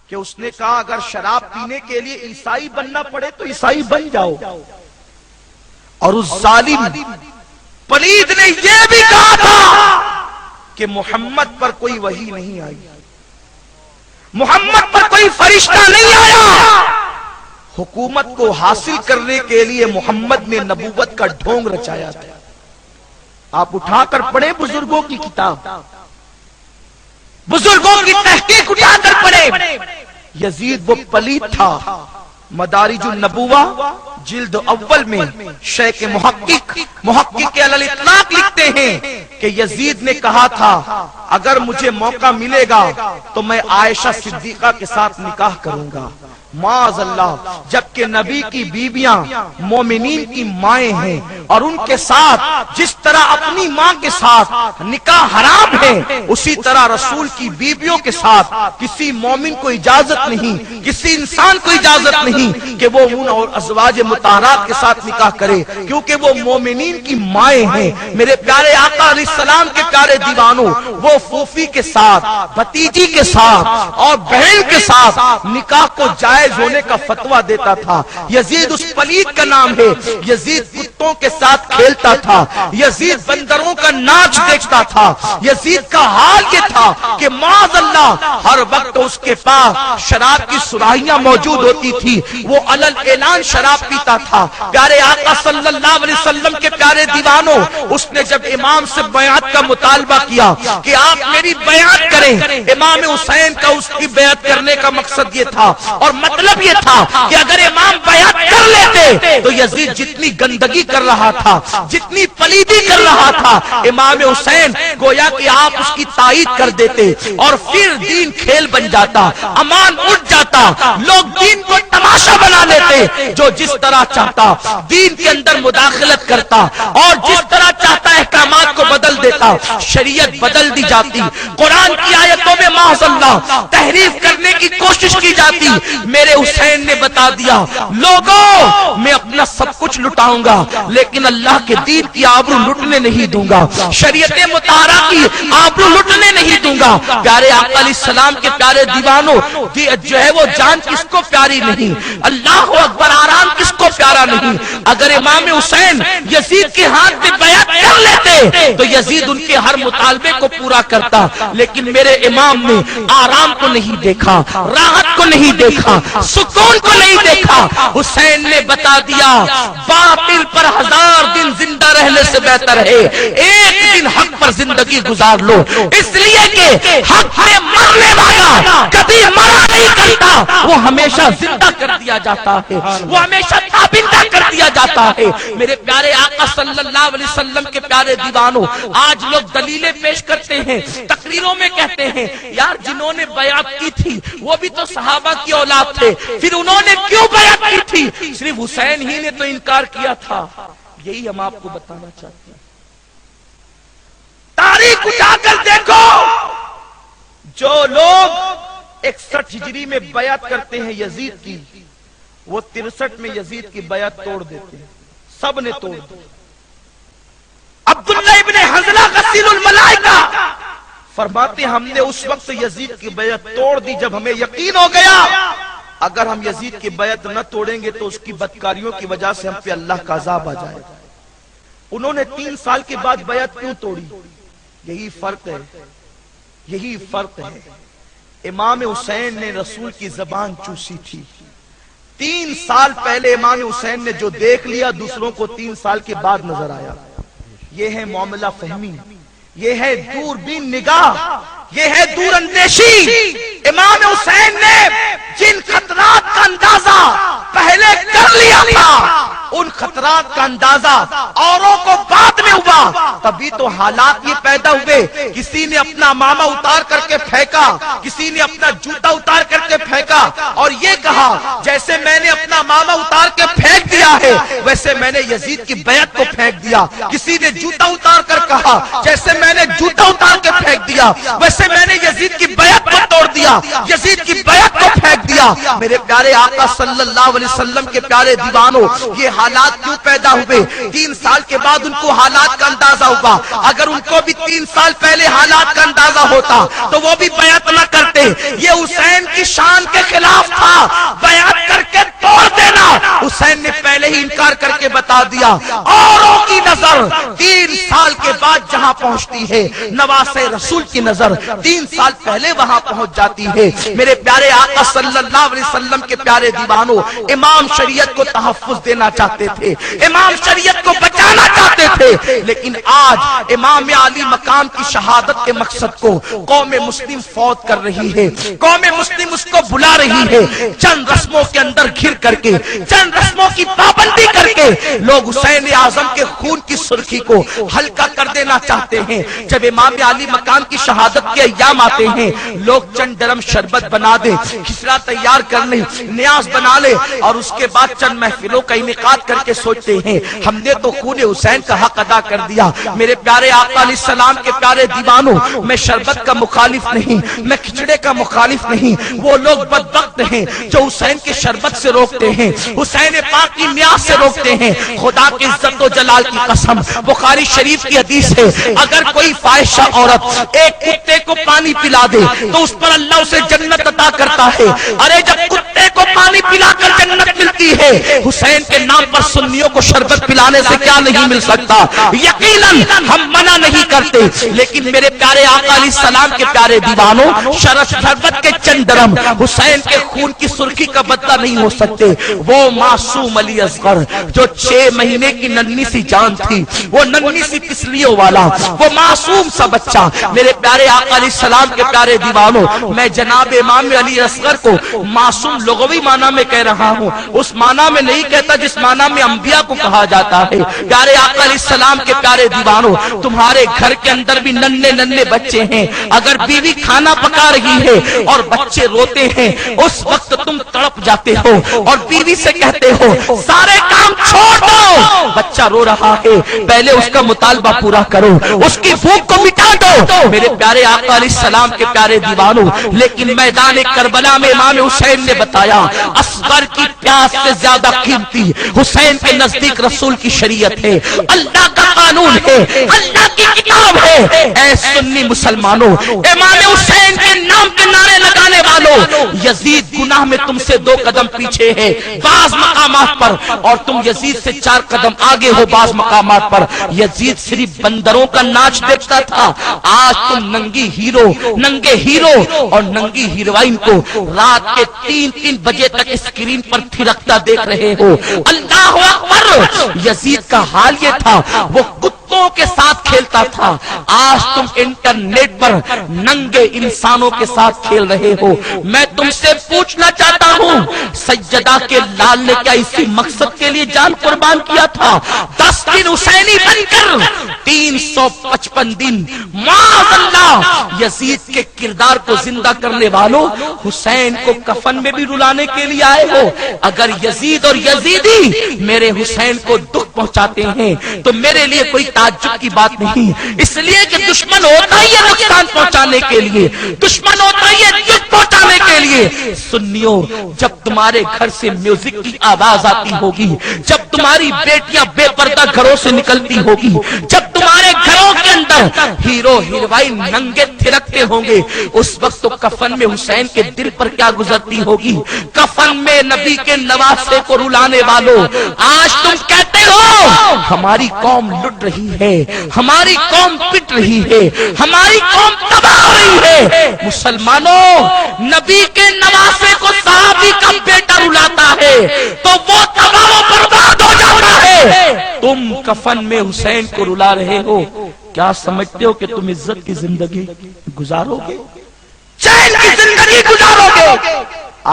کہ اس نے کہا اگر شراب پینے کے لیے عیسائی بننا پڑے تو عیسائی بن جاؤ۔ اور اس ظالم پلید نے یہ بھی کہا تھا کہ محمد پر کوئی وحی نہیں آئی، محمد پر کوئی فرشتہ نہیں آیا۔ حکومت کو حاصل کرنے کے لیے محمد نے نبوت کا ڈھونگ رچایا تھا۔ آپ اٹھا کر پڑھیں بزرگوں کی کتاب، بزرگوں کی تحقیق اٹھا کر پڑھیں۔ یزید وہ پلید تھا۔ مدارج النبوہ جلد اول میں شیخ محقق علی الاطلاق لکھتے ہیں کہ یزید نے کہا تھا اگر مجھے موقع ملے گا تو میں عائشہ صدیقہ کے ساتھ نکاح کروں گا، معاذ اللہ، جبکہ نبی کی بیویاں مومنین کی مائیں ہیں اور ان کے ساتھ جس طرح اپنی ماں کے ساتھ نکاح حرام ہے اسی طرح رسول کی بیویوں کے ساتھ کسی مومن کو اجازت نہیں، کسی انسان کو اجازت نہیں کہ وہ ان اور ازواج مطہرات کے ساتھ نکاح کرے، کیونکہ وہ مومنین کی مائیں ہیں۔ میرے پیارے آقا علیہ السلام کے پیارے دیوانوں، وہ پھوپھی کے ساتھ، بھتیجی کے ساتھ اور بہن کے ساتھ نکاح کو جائز ہونے کا فتویٰ دیتا تھا۔ یزید اس پلید کا نام ہے۔ یزید کتوں کے ساتھ کھیلتا تھا، یزید بندروں کا ناچ دیکھتا تھا۔ یزید کا حال یہ تھا کہ معاذ اللہ ہر وقت اس کے پاس شراب کی سراہیاں موجود ہوتی تھی، وہ علل اعلان شراب پیتا تھا۔ پیارے آقا صلی اللہ علیہ وسلم کے پیارے دیوانوں، اس نے جب امام سے بیعت کا مطالبہ کیا کہ آپ میری بیعت کریں، امام حسین کا اس کی بیعت کرنے کا مقصد یہ تھا اور مطلب یہ تھا کہ اگر امام بیعت کر لیتے تو یزید جتنی گندگی کر رہا تھا، جتنی پلیدی کر رہا تھا، امام حسین گویا کہ آپ اس کی تائید کر دیتے اور پھر دین کھیل بن جاتا، امان اٹھ جاتا، لوگ دین کو تماشا بنا لیتے، جو جس طرح چاہتا دین کے اندر مداخلت کرتا اور جس طرح چاہتا احکامات کو بدل دیتا، شریعت بدل دی جاتی، قرآن کی آیتوں میں معاذ اللہ تحریف کرنے کی کوشش کی جاتی۔ میرے حسین نے بتا دیا لوگوں میں اپنا سب کچھ لٹاؤں گا لیکن اللہ کے دین کی آبرو لٹنے نہیں دوں گا، شریعت مطہرہ کی آبرو لٹنے نہیں دوں گا۔ پیارے آقا علیہ السلام کے پیارے دیوانوں، جو ہے وہ جان کس کو پیاری نہیں، اللہ اکبر، آرام کس کو پیارا نہیں۔ اگر امام حسین یزید کے ہاتھ میں بیعت کر لیتے تو یزید ان کے ہر مطالبے کو پورا کرتا، لیکن میرے امام نے آرام کو نہیں دیکھا، راحت کو نہیں دیکھا، سکون کو نہیں دیکھا۔ حسین نے بتا دیا باطل پر 1000 دن زندہ رہنے سے بہتر ہے ایک دن حق پر زندگی گزار لو، اس لیے کہ حق میں مرنے والا کبھی مرا نہیں کرتا، وہ ہمیشہ زندہ کر دیا جاتا ہے، وہ ہمیشہ تابندہ کر دیا جاتا ہے۔ میرے پیارے آقا صلی اللہ علیہ وسلم کے پیارے دیوانوں، آج لوگ دلیلیں پیش کرتے ہیں، تقریروں میں کہتے ہیں یار جنہوں نے بیعت کی تھی وہ بھی تو صحابہ کی اولاد تھے، پھر انہوں نے کیوں بیعت کی تھی؟ صرف حسین ہی نے تو انکار کیا تھا۔ یہی ہم آپ کو بتانا چاہتے ہیں۔ تاریخ اٹھا کر دیکھو، جو لوگ 61 ہجری میں بیعت کرتے ہیں یزید کی، وہ 63 میں یزید کی بیعت توڑ دیتے ہیں، سب نے توڑ دی۔ عبداللہ ابن حنظلہ غسیل الملائکہ فرماتے ہم نے اس وقت یزید کی بیعت توڑ دی جب ہمیں یقین ہو گیا اگر ہم یزید کی بیعت نہ توڑیں گے تو اس کی بدکاریوں کی وجہ سے ہم پہ اللہ کا عذاب آ جائے۔ انہوں نے 3 سال کے بعد بیعت کیوں توڑی؟ یہی فرق ہے، یہی فرق ہے۔ امام حسین نے رسول کی زبان چوسی تھی۔ 3 سال پہلے امام حسین نے جو دیکھ لیا دوسروں کو 3 سال کے بعد نظر آیا۔ یہ ہے معاملہ فہمی، یہ ہے دوربین نگاہ، یہ ہے دور اندیشی۔ امام حسین نے جن خطرات کا اندازہ پہلے کر لیا تھا ان خطرات خطرات کا اندازہ اوروں کو بعد میں ہوا، تبھی تو حالات یہ پیدا ہوئے، کسی نے اپنا امامہ اتار کر کے پھینکا، کسی نے اپنا جوتا اتار کر کے پھینکا اور یہ کہا جیسے میں نے اپنا امامہ اتار کے پھینک دیا ہے ویسے میں نے یزید کی بیعت کو پھینک دیا، کسی نے جوتا اتار کر کہا جیسے میں نے جوتا اتار کے پھینک دیا ویسے میں نے یزید کی بیعت کو توڑ دیا، یزید کی بیعت کو پھینک دیا۔ میرے پیارے آقا صلی اللہ علیہ وسلم کے پیارے دیوانوں، یہ حالات کیوں پیدا ہوئے؟ 3 سال کے بعد ان کو حالات کا اندازہ ہوگا، اگر ان کو بھی 3 سال پہلے حالات کا اندازہ ہوتا تو وہ بھی بیعت نہ کرتے۔ یہ حسین کی شان کے خلاف تھا، بیعت کر کے توڑ دینا۔ حسین نے پہلے ہی انکار کر کے بتا دیا۔ اوروں کی نظر 3 سال کے بعد جہاں پہنچتی ہے، نواسے رسول کی نظر 3 سال پہلے وہاں پہنچ جاتی ہے۔ میرے پیارے آقا صلی اللہ علیہ وسلم کے پیارے دیوانوں، امام شریعت کو تحفظ دینا چاہتے تھے، امام شریعت کو بچانا چاہتے تھے، لیکن آج امام علی مقام کی شہادت کے مقصد کو قوم مسلم فوت کر رہی ہے، قوم مسلم اس کو بلا رہی ہے۔ چند رسموں کے اندر گھر کر کے، چند رسموں کی پابندی کر کے لوگ حسین اعظم کے خون کی سرخی کو ہلکا کر دینا چاہتے ہیں۔ جب امام علی مقام کی شہادت کے ایام آتے ہیں، لوگ چند ڈرم شربت بنا دے، کھچڑا تیار کر لیں، نیاز بنا لے اور اس کے بعد چند محفلوں کا انعقاد کر کے سوچتے ہیں ہم نے تو خون حسین کا حق ادا کر دیا۔ میرے پیارے آقا علیہ السلام کے پیارے دیوانوں، میں شربت کا مخالف نہیں، میں کھچڑے کا مخالف نہیں، وہ لوگ بدبخت ہیں جو حسین کی شربت سے روکتے ہیں، حسین پاک کی نیاز سے روکتے ہیں۔ خدا کی عزت و جلال کی قسم، بخاری شریف کی حدیث ہے، اگر کوئی فاحشہ عورت ایک کتے کو پانی پلا دے تو اس پر اللہ اسے جنت عطا کرتا ہے۔ ارے جب کتے کو پانی پلا کر جنت ملتی ہے، حسین کے نام پر سنیوں کو شربت پلانے سے کیا نہیں مل سکتا؟ یقیناً ہم منع نہیں کرتے، لیکن میرے پیارے آقا علیہ السلام کے پیارے دیوانوں، شربت کے چند ڈرم حسین کے خون کی سرخی کا بدلہ نہیں ہو سکتے۔ وہ معصوم علی اصغر جو 6 مہینے کی ننھی سی جان تھی، وہ ننھی سی پسلیوں والا، وہ معصوم سا بچہ، میرے پیارے آقا علیہ السلام کے پیارے دیوانوں، میں جناب امام علی اصغر کو معصوم لغوی معنی میں کہہ رہا ہوں، اس معنی میں نہیں کہتا جس معنی میں انبیاء کو کہا جاتا ہے۔ پیارے آقا علیہ السلام کے پیارے دیوانوں، تمہارے گھر کے اندر بھی ننھے ننھے بچے ہیں، اگر بیوی کھانا پکا رہی ہے اور بچے روتے ہیں، اس وقت تم تڑپ جاتے ہو اور بیوی سے کہتے ہو سارے کام چھوڑ دو، بچہ رو رہا ہے پہلے اس کا مطالبہ پورا کرو، اس کی بھوک کو مٹا دو۔ میرے پیارے آقا علیہ السلام کے پیارے دیوانوں، لیکن میدان کربلا میں امام حسین نے بتایا اصغر کی پیاس سے زیادہ قیمتی حسین کے نزدیک رسول کی شریعت ہے، اللہ کا قانون ہے، اللہ کی کتاب ہے۔ اے سنی مسلمانوں، امام حسین کے نام کے نعرے لگانے والوں، یزید گناہ میں تم سے 2 قدم پیچھے ہے بعض مقامات پر، اور تم یزید سے 4 قدم آگے ہو بعض مقامات پر۔ یزید صرف بندروں کا ناچ دیکھتا تھا، آج تم ننگے ہیرو اور ننگی ہیروئن کو رات کے 3 بجے تک اسکرین پر تھرکتا دیکھ رہے ہو۔ اللہ اکبر! یزید کا حال یہ تھا، وہ کے ساتھ کھیلتا تھا، آج تم انٹرنیٹ پر ننگے انسانوں کے ساتھ کھیل رہے ہو۔ میں تم سے پوچھنا چاہتا ہوں، سیدہ کے لال نے کیا اسی مقصد کے لیے جان قربان کیا تھا؟ 10 دن حسینی بن کر 355 دن معاذ اللہ یزید کے کردار کو زندہ کرنے والوں، حسین کو کفن میں بھی رلانے کے لیے آئے ہو۔ اگر یزید اور یزیدی میرے حسین کو دکھ پہنچاتے ہیں تو میرے لیے کوئی تعجب کی بات نہیں، اس لیے کہ دشمن ہوتا ہی ہے نقصان پہنچانے کے لیے، دشمن ہوتا ہی ہے دکھ پہنچانے کے لیے۔ سنیو، جب تمہارے گھر سے میوزک کی آواز آتی ہوگی، جب تمہاری بیٹیاں بے پردہ گھروں سے نکلتی ہوگی، جب تمہارے گھروں کے اندر ہیرو ہیروئن ننگے تھرکتے ہوں گے، اس وقت تو کفن میں حسین کے دل پر کیا گزرتی ہوگی؟ کفن میں نبی کے نواسے کو رلانے والوں، آج تم کہتے ہو ہماری قوم لٹ رہی ہے، ہماری قوم پٹ رہی ہے، ہماری قوم تباہ ہو رہی ہے۔ مسلمانوں، نبی کے نواسے کو صحابی کا بیٹا رلاتا ہے تو وہ تباہ و برباد ہو جاتا ہے۔ تم کفن میں حسین کو رلا رہے ہو، کیا سمجھتے ہو کہ تم عزت کی زندگی گزارو گے، چین کی زندگی گزارو گے؟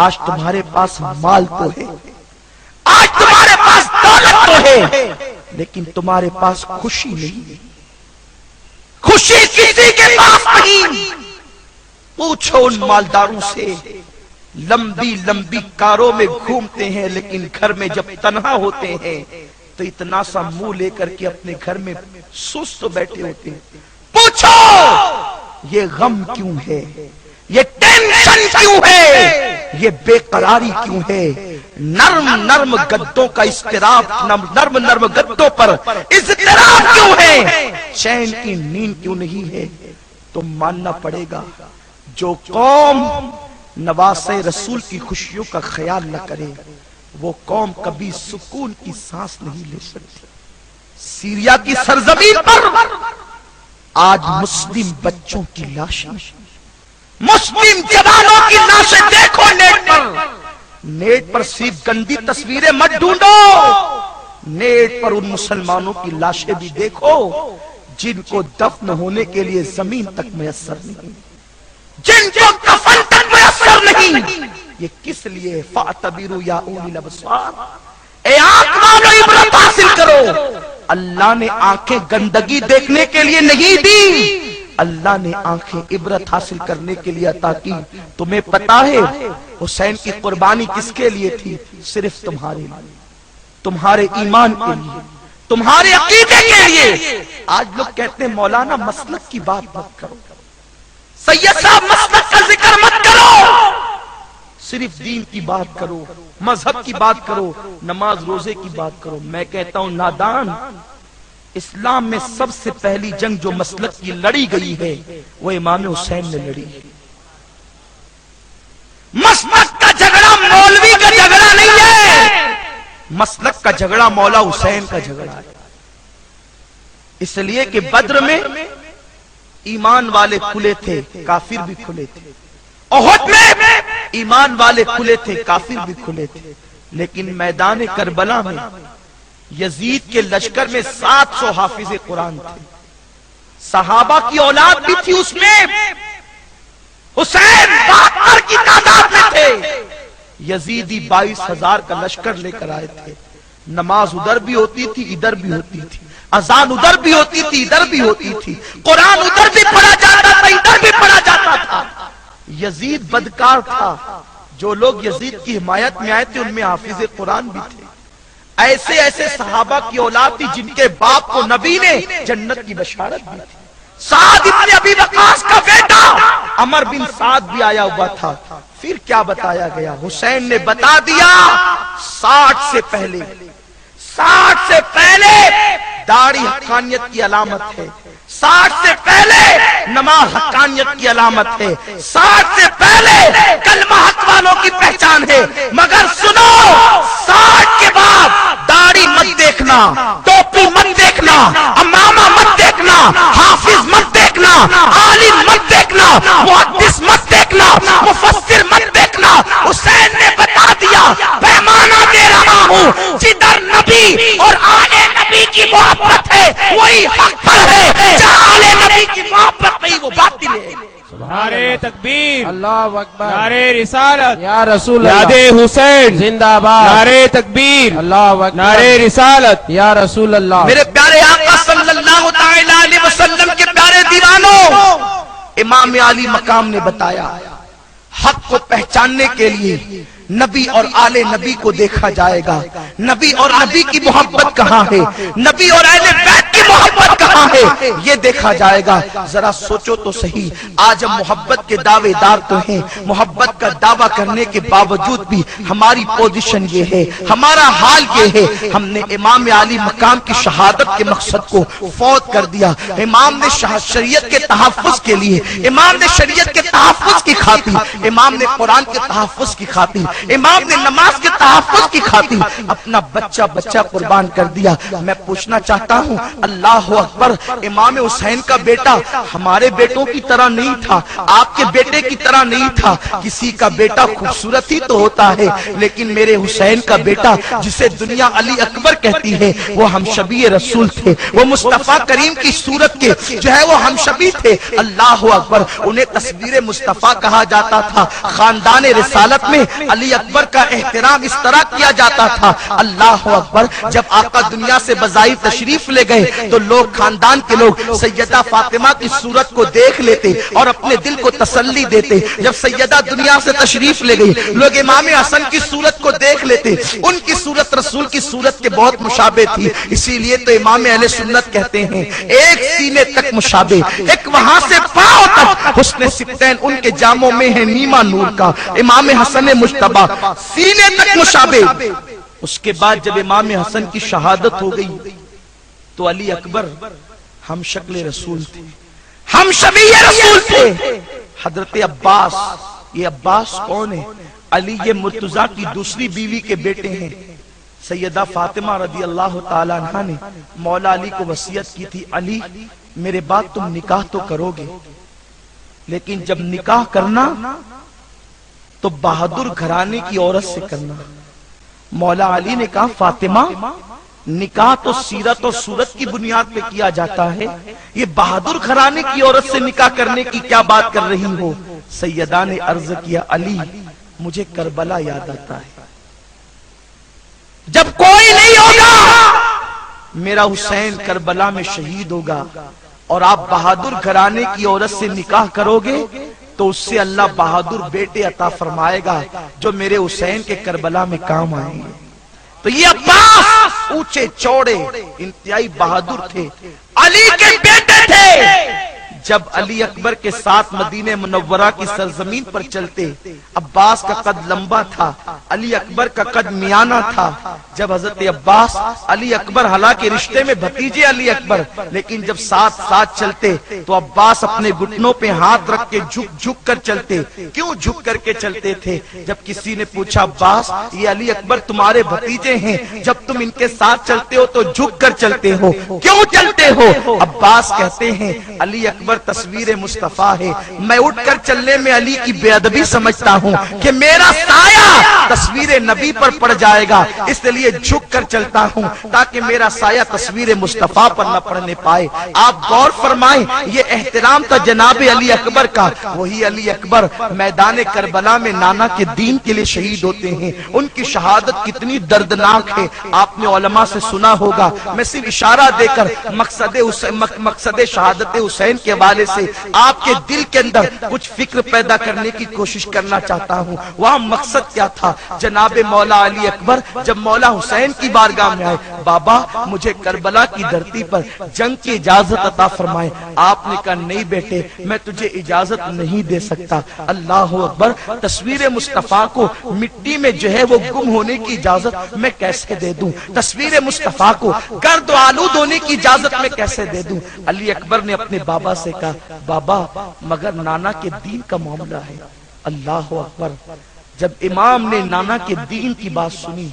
آج تمہارے پاس مال تو ہے، آج تمہارے پاس دولت تو ہے لیکن تمہارے پاس خوشی نہیں ہے، خوشی کسی کے پاس نہیں۔ پوچھو ان مالداروں سے، لمبی لمبی کاروں میں گھومتے ہیں لیکن گھر میں جب تنہا ہوتے ہیں تو اتنا سا منہ لے کر کے اپنے گھر میں سست بیٹھے ہوتے ہیں۔ پوچھو یہ غم کیوں ہے، یہ ٹینشن کیوں ہے، یہ بے قراری کیوں ہے، نرم نرم گدوں کا اضطراب، نرم نرم گدوں پر اضطراب کیوں ہے، چین کی نیند کیوں نہیں ہے؟ تو ماننا پڑے گا جو قوم نواسے رسول کی خوشیوں کا خیال نہ کرے وہ قوم کبھی سکون کی سانس نہیں لے سکتی۔ سیریا کی سرزمین پر آج مسلم بچوں کی لاشیں، مسلم جوانوں کی لاشیں دیکھو نیٹ پر صرف گندی تصویریں مت ڈھونڈو، نیٹ پر ان مسلمانوں کی لاشیں بھی دیکھو جن کو دفن ہونے کے لیے زمین تک میسر نہیں، جن کو کفن تک میسر نہیں۔ یہ کس لیے؟ فَاعْتَبِرُوا يَا أُولِي الْأَبْصَارِ، اے آنکھ والو عبرت حاصل کرو۔ اللہ نے آنکھیں گندگی دیکھنے کے لیے نہیں دی، اللہ نے آنکھیں عبرت حاصل کرنے کے لیے عطا کی۔ تمہیں پتا ہے حسین کی قربانی کس کے لیے تھی؟ صرف تمہارے لیے، تمہارے ایمان کے لیے، تمہارے عقیدے کے لیے۔ آج لوگ کہتے ہیں مولانا مسلک کی بات مت کرو، سید صاحب مسلک کا ذکر مت کرو، صرف دین کی بات کرو، مذہب کی بات کرو، نماز روزے کی بات کرو۔ میں کہتا ہوں نادان، اسلام میں سب سے پہلی جنگ جو مسلک کی لڑی گئی ہے وہ امام حسین نے لڑی ہے۔ مسلک کا جھگڑا مولوی کا جھگڑا نہیں ہے، مسلک کا جھگڑا مولا حسین کا جھگڑا ہے۔ اس لیے کہ بدر میں ایمان والے کھلے تھے، کافر بھی کھلے تھے، احد میں ایمان والے کھلے تھے، کافر بھی کھلے تھے، لیکن میدان کربلا میں یزید کے لشکر میں 700 حافظ قرآن تھے، صحابہ کی اولاد بھی تھی اس میں، حسین 72 کی تعداد میں تھے، یزیدی 22,000 کا لشکر لے کر آئے تھے۔ نماز ادھر بھی ہوتی تھی ادھر بھی ہوتی تھی، اذان ادھر بھی ہوتی تھی ادھر بھی ہوتی تھی، قرآن ادھر بھی پڑھا جاتا تھا ادھر بھی پڑھا جاتا تھا۔ یزید بدکار تھا، جو لوگ یزید کی حمایت میں آئے تھے ان میں حافظ قرآن بھی تھے۔ ایسے ایسے صحابہ کی اولاد تھی جن کے باپ کو نبی نے جنت کی بشارت دی تھی۔ سعد ابن ابی وقاص کا بیٹا عمر بن سعد بھی آیا ہوا تھا۔ پھر کیا بتایا گیا؟ حسین نے بتا دیا 60 سے پہلے داڑھی حقانیت کی علامت ہے، 60 سے پہلے نماز حقانیت کی علامت ہے، 60 سے پہلے کلمہ حق والوں کی پہچان ہے، مگر سنو 60 کے بعد داڑھی مت دیکھنا، ٹوپی مت دیکھنا، امامہ مت دیکھنا، حافظ مت دیکھنا، عالم مت دیکھنا، محدث مت دیکھنا، مفسر مت دیکھنا۔ حسین نے بتا دیا پیمانہ دے رہا ہوں، جدھر نبی اور آل نبی کی محبت ہے وہی حق پر ہے، جہاں آل نبی کی محبت نہیں وہ باطل ہے۔ نعرے تکبیر، اللہ اکبر، نعرے رسالت، یا رسول یاد اللہ، حسین زندہ باد، نعرے تکبیر، اللہ اکبر، نعرے رسالت، یا رسول اللہ۔ میرے پیارے آقا صلی اللہ تعالی علیہ وسلم کے پیارے دیوانوں، امام علی مقام نے بتایا حق کو پہچاننے کے لیے نبی اور آل نبی کو دیکھا جائے گا۔ نبی اور نبی کی محبت کہاں ہے، نبی اور اہل بیت کی محبت کہاں ہے، یہ دیکھا جائے گا۔ ذرا سوچو تو صحیح، آج ہم محبت کے دعوے دار تو ہیں، محبت کا دعویٰ کرنے کے باوجود بھی ہماری پوزیشن یہ ہے، ہمارا حال یہ ہے، ہم نے امام علی مقام کی شہادت کے مقصد کو فوت کر دیا۔ امام نے شریعت کے تحفظ کے لیے، امام نے شریعت کے تحفظ کی خاطر، امام نے قرآن کے تحفظ کی خاطر، امام نے نماز کے تحفظ کی خاطر اپنا بچہ قربان کر دیا۔ میں پوچھنا چاہتا ہوں اللہ اللہ اکبر، امام حسین کا بیٹا ہمارے بیٹوں کی طرح نہیں تھا، آپ کے بیٹے کی طرح نہیں تھا۔ کسی کا بیٹا خوبصورت ہی تو ہوتا ہے، لیکن میرے حسین کا بیٹا جسے دنیا علی اکبر کہتی ہے وہ ہم شبیہ رسول تھے، وہ مصطفیٰ کریم کی صورت کے جو ہے وہ ہم شبیہ تھے۔ اللہ اکبر، انہیں تصویر مصطفیٰ کہا جاتا تھا۔ خاندان رسالت میں علی اکبر کا احترام اس طرح کیا جاتا تھا۔ اللہ اکبر، جب آقا دنیا سے بظاہر تشریف لے گئے تو لوگ، خاندان کے لوگ سیدہ فاطمہ کی صورت کو دیکھ لیتے اور اپنے دل کو تسلی دیتے۔ جب سیدہ دنیا سے تشریف لے گئی، لوگ امام حسن کی صورت کو دیکھ لیتے، ان کی صورت رسول کی صورت کے بہت مشابہ تھی، اسی لیے تو امام اہل سنت کہتے ہیں ایک سینے تک مشابہ، ایک وہاں سے پاؤں تک حسن سبتین ان کے جاموں میں ہے نیما نور کا، امام حسن مجتبی سینے تک مشابہ۔ اس کے بعد جب امام حسن کی شہادت ہو گئی تو علی اکبر ہم شکل رسول تھے، ہم شبیہ رسول تھے۔ حضرت عباس، یہ عباس کون ہے؟ علی یہ مرتضیٰ کی دوسری بیوی کے بیٹے ہیں۔ سیدہ فاطمہ رضی اللہ تعالی عنہ نے مولا علی کو وصیت کی تھی، علی میرے بعد تم نکاح تو کرو گے، لیکن جب نکاح کرنا تو بہادر گھرانے کی عورت سے کرنا۔ مولا علی نے کہا فاطمہ نکاح تو سیرت اور صورت کی بنیاد پہ کیا جاتا ہے، یہ بہادر گھرانے کی عورت سے نکاح کرنے کی کیا بات کر رہی ہو؟ سیدہ نے عرض کیا علی مجھے کربلا یاد آتا ہے، جب کوئی نہیں ہوگا میرا حسین کربلا میں شہید ہوگا، اور آپ بہادر گھرانے کی عورت سے نکاح کرو گے تو اس سے اللہ بہادر بیٹے عطا فرمائے گا جو میرے حسین کے کربلا میں کام آئیں گے۔ تو یہ عباس اونچے چوڑے انتہائی بہادر تھے، علی کے بیٹے تھے۔ جب علی اکبر کے ساتھ مدینہ منورہ کی سرزمین پر چلتے، عباس کا قد لمبا تھا، علی اکبر کا قد میانہ تھا۔ جب حضرت عباس علی اکبر، حالانکہ رشتے میں بھتیجے علی اکبر، لیکن جب ساتھ ساتھ چلتے تو عباس اپنے گھٹنوں پہ ہاتھ رکھ کے جھک جھک کر چلتے۔ کیوں جھک کر کے چلتے تھے؟ جب کسی نے پوچھا عباس یہ علی اکبر تمہارے بھتیجے ہیں، جب تم ان کے ساتھ چلتے ہو تو جھک کر چلتے ہو، کیوں چلتے ہو؟ عباس کہتے ہیں علی اکبر تصویر مصطفیٰ ہے، میں اٹھ کر چلنے میں علی کی بے ادبی سمجھتا ہوں کہ میرا سایہ تصویر نبی پر پڑ جائے گا، اس لیے جھک کر چلتا ہوں تاکہ میرا سایہ تصویر مصطفیٰ پر نہ پڑنے پائے۔ آپ غور فرمائیں، یہ احترام تھا جناب علی اکبر کا۔ وہی علی اکبر میدان کربلا میں نانا کے دین کے لیے شہید ہوتے ہیں، ان کی شہادت کتنی دردناک ہے آپ نے علماء سے سنا ہوگا۔ میں صرف اشارہ دے کر مقصد شہادت حسین کے حوالے سے آپ کے دل کے اندر کچھ فکر پیدا کرنے کی کوشش کرنا چاہتا ہوں۔ وہاں مقصد کیا تھا؟ جناب مولا علی اکبر جب مولا حسین کی بارگاہ میں آئے، بابا مجھے کربلا کی دھرتی پر جنگ کی اجازت عطا فرمائے۔ آپ نے کہا نہیں بیٹے میں تجھے اجازت نہیں دے سکتا۔ اللہ اکبر، تصویر مصطفیٰ کو مٹی میں جو ہے وہ گم ہونے کی اجازت میں کیسے دے دوں؟ تصویر مصطفیٰ کو گرد و آلود ہونے کی اجازت میں کیسے دے دوں؟ علی اکبر نے اپنے بابا سے کہا بابا مگر نانا کے دین کا معاملہ ہے۔ اللہ اکبر، جب امام نے نانا کے دین کی بات سنی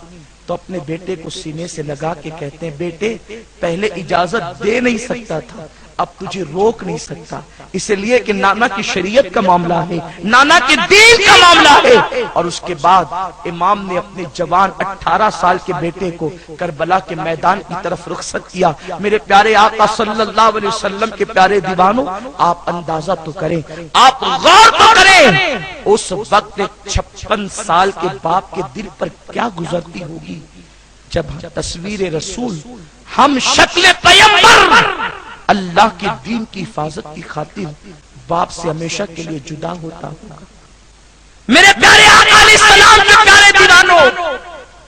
تو اپنے بیٹے کو سینے سے لگا کے کہتے ہیں بیٹے پہلے اجازت دے نہیں سکتا تھا، اب تجھے روک نہیں سکتا، اس لیے کہ نانا کی شریعت کا معاملہ ہے، نانا کے دین کا معاملہ ہے۔ اور اس کے بعد امام نے اپنے جوان 18 سال کے بیٹے کو کربلا کے میدان کی طرف رخصت کیا۔ میرے پیارے آقا صلی اللہ علیہ وسلم کے پیارے دیوانوں، آپ اندازہ تو کریں، آپ غور تو کریں، اس وقت 56 سال کے باپ کے دل پر کیا گزرتی ہوگی جب تصویر رسول، ہم شکل پیغمبر اللہ کے دین کی حفاظت کی خاطر باپ سے ہمیشہ کے لیے جدا ہوتا ہوگا۔ میرے پیارے آقا علیہ السلام کے پیارے دیوانوں،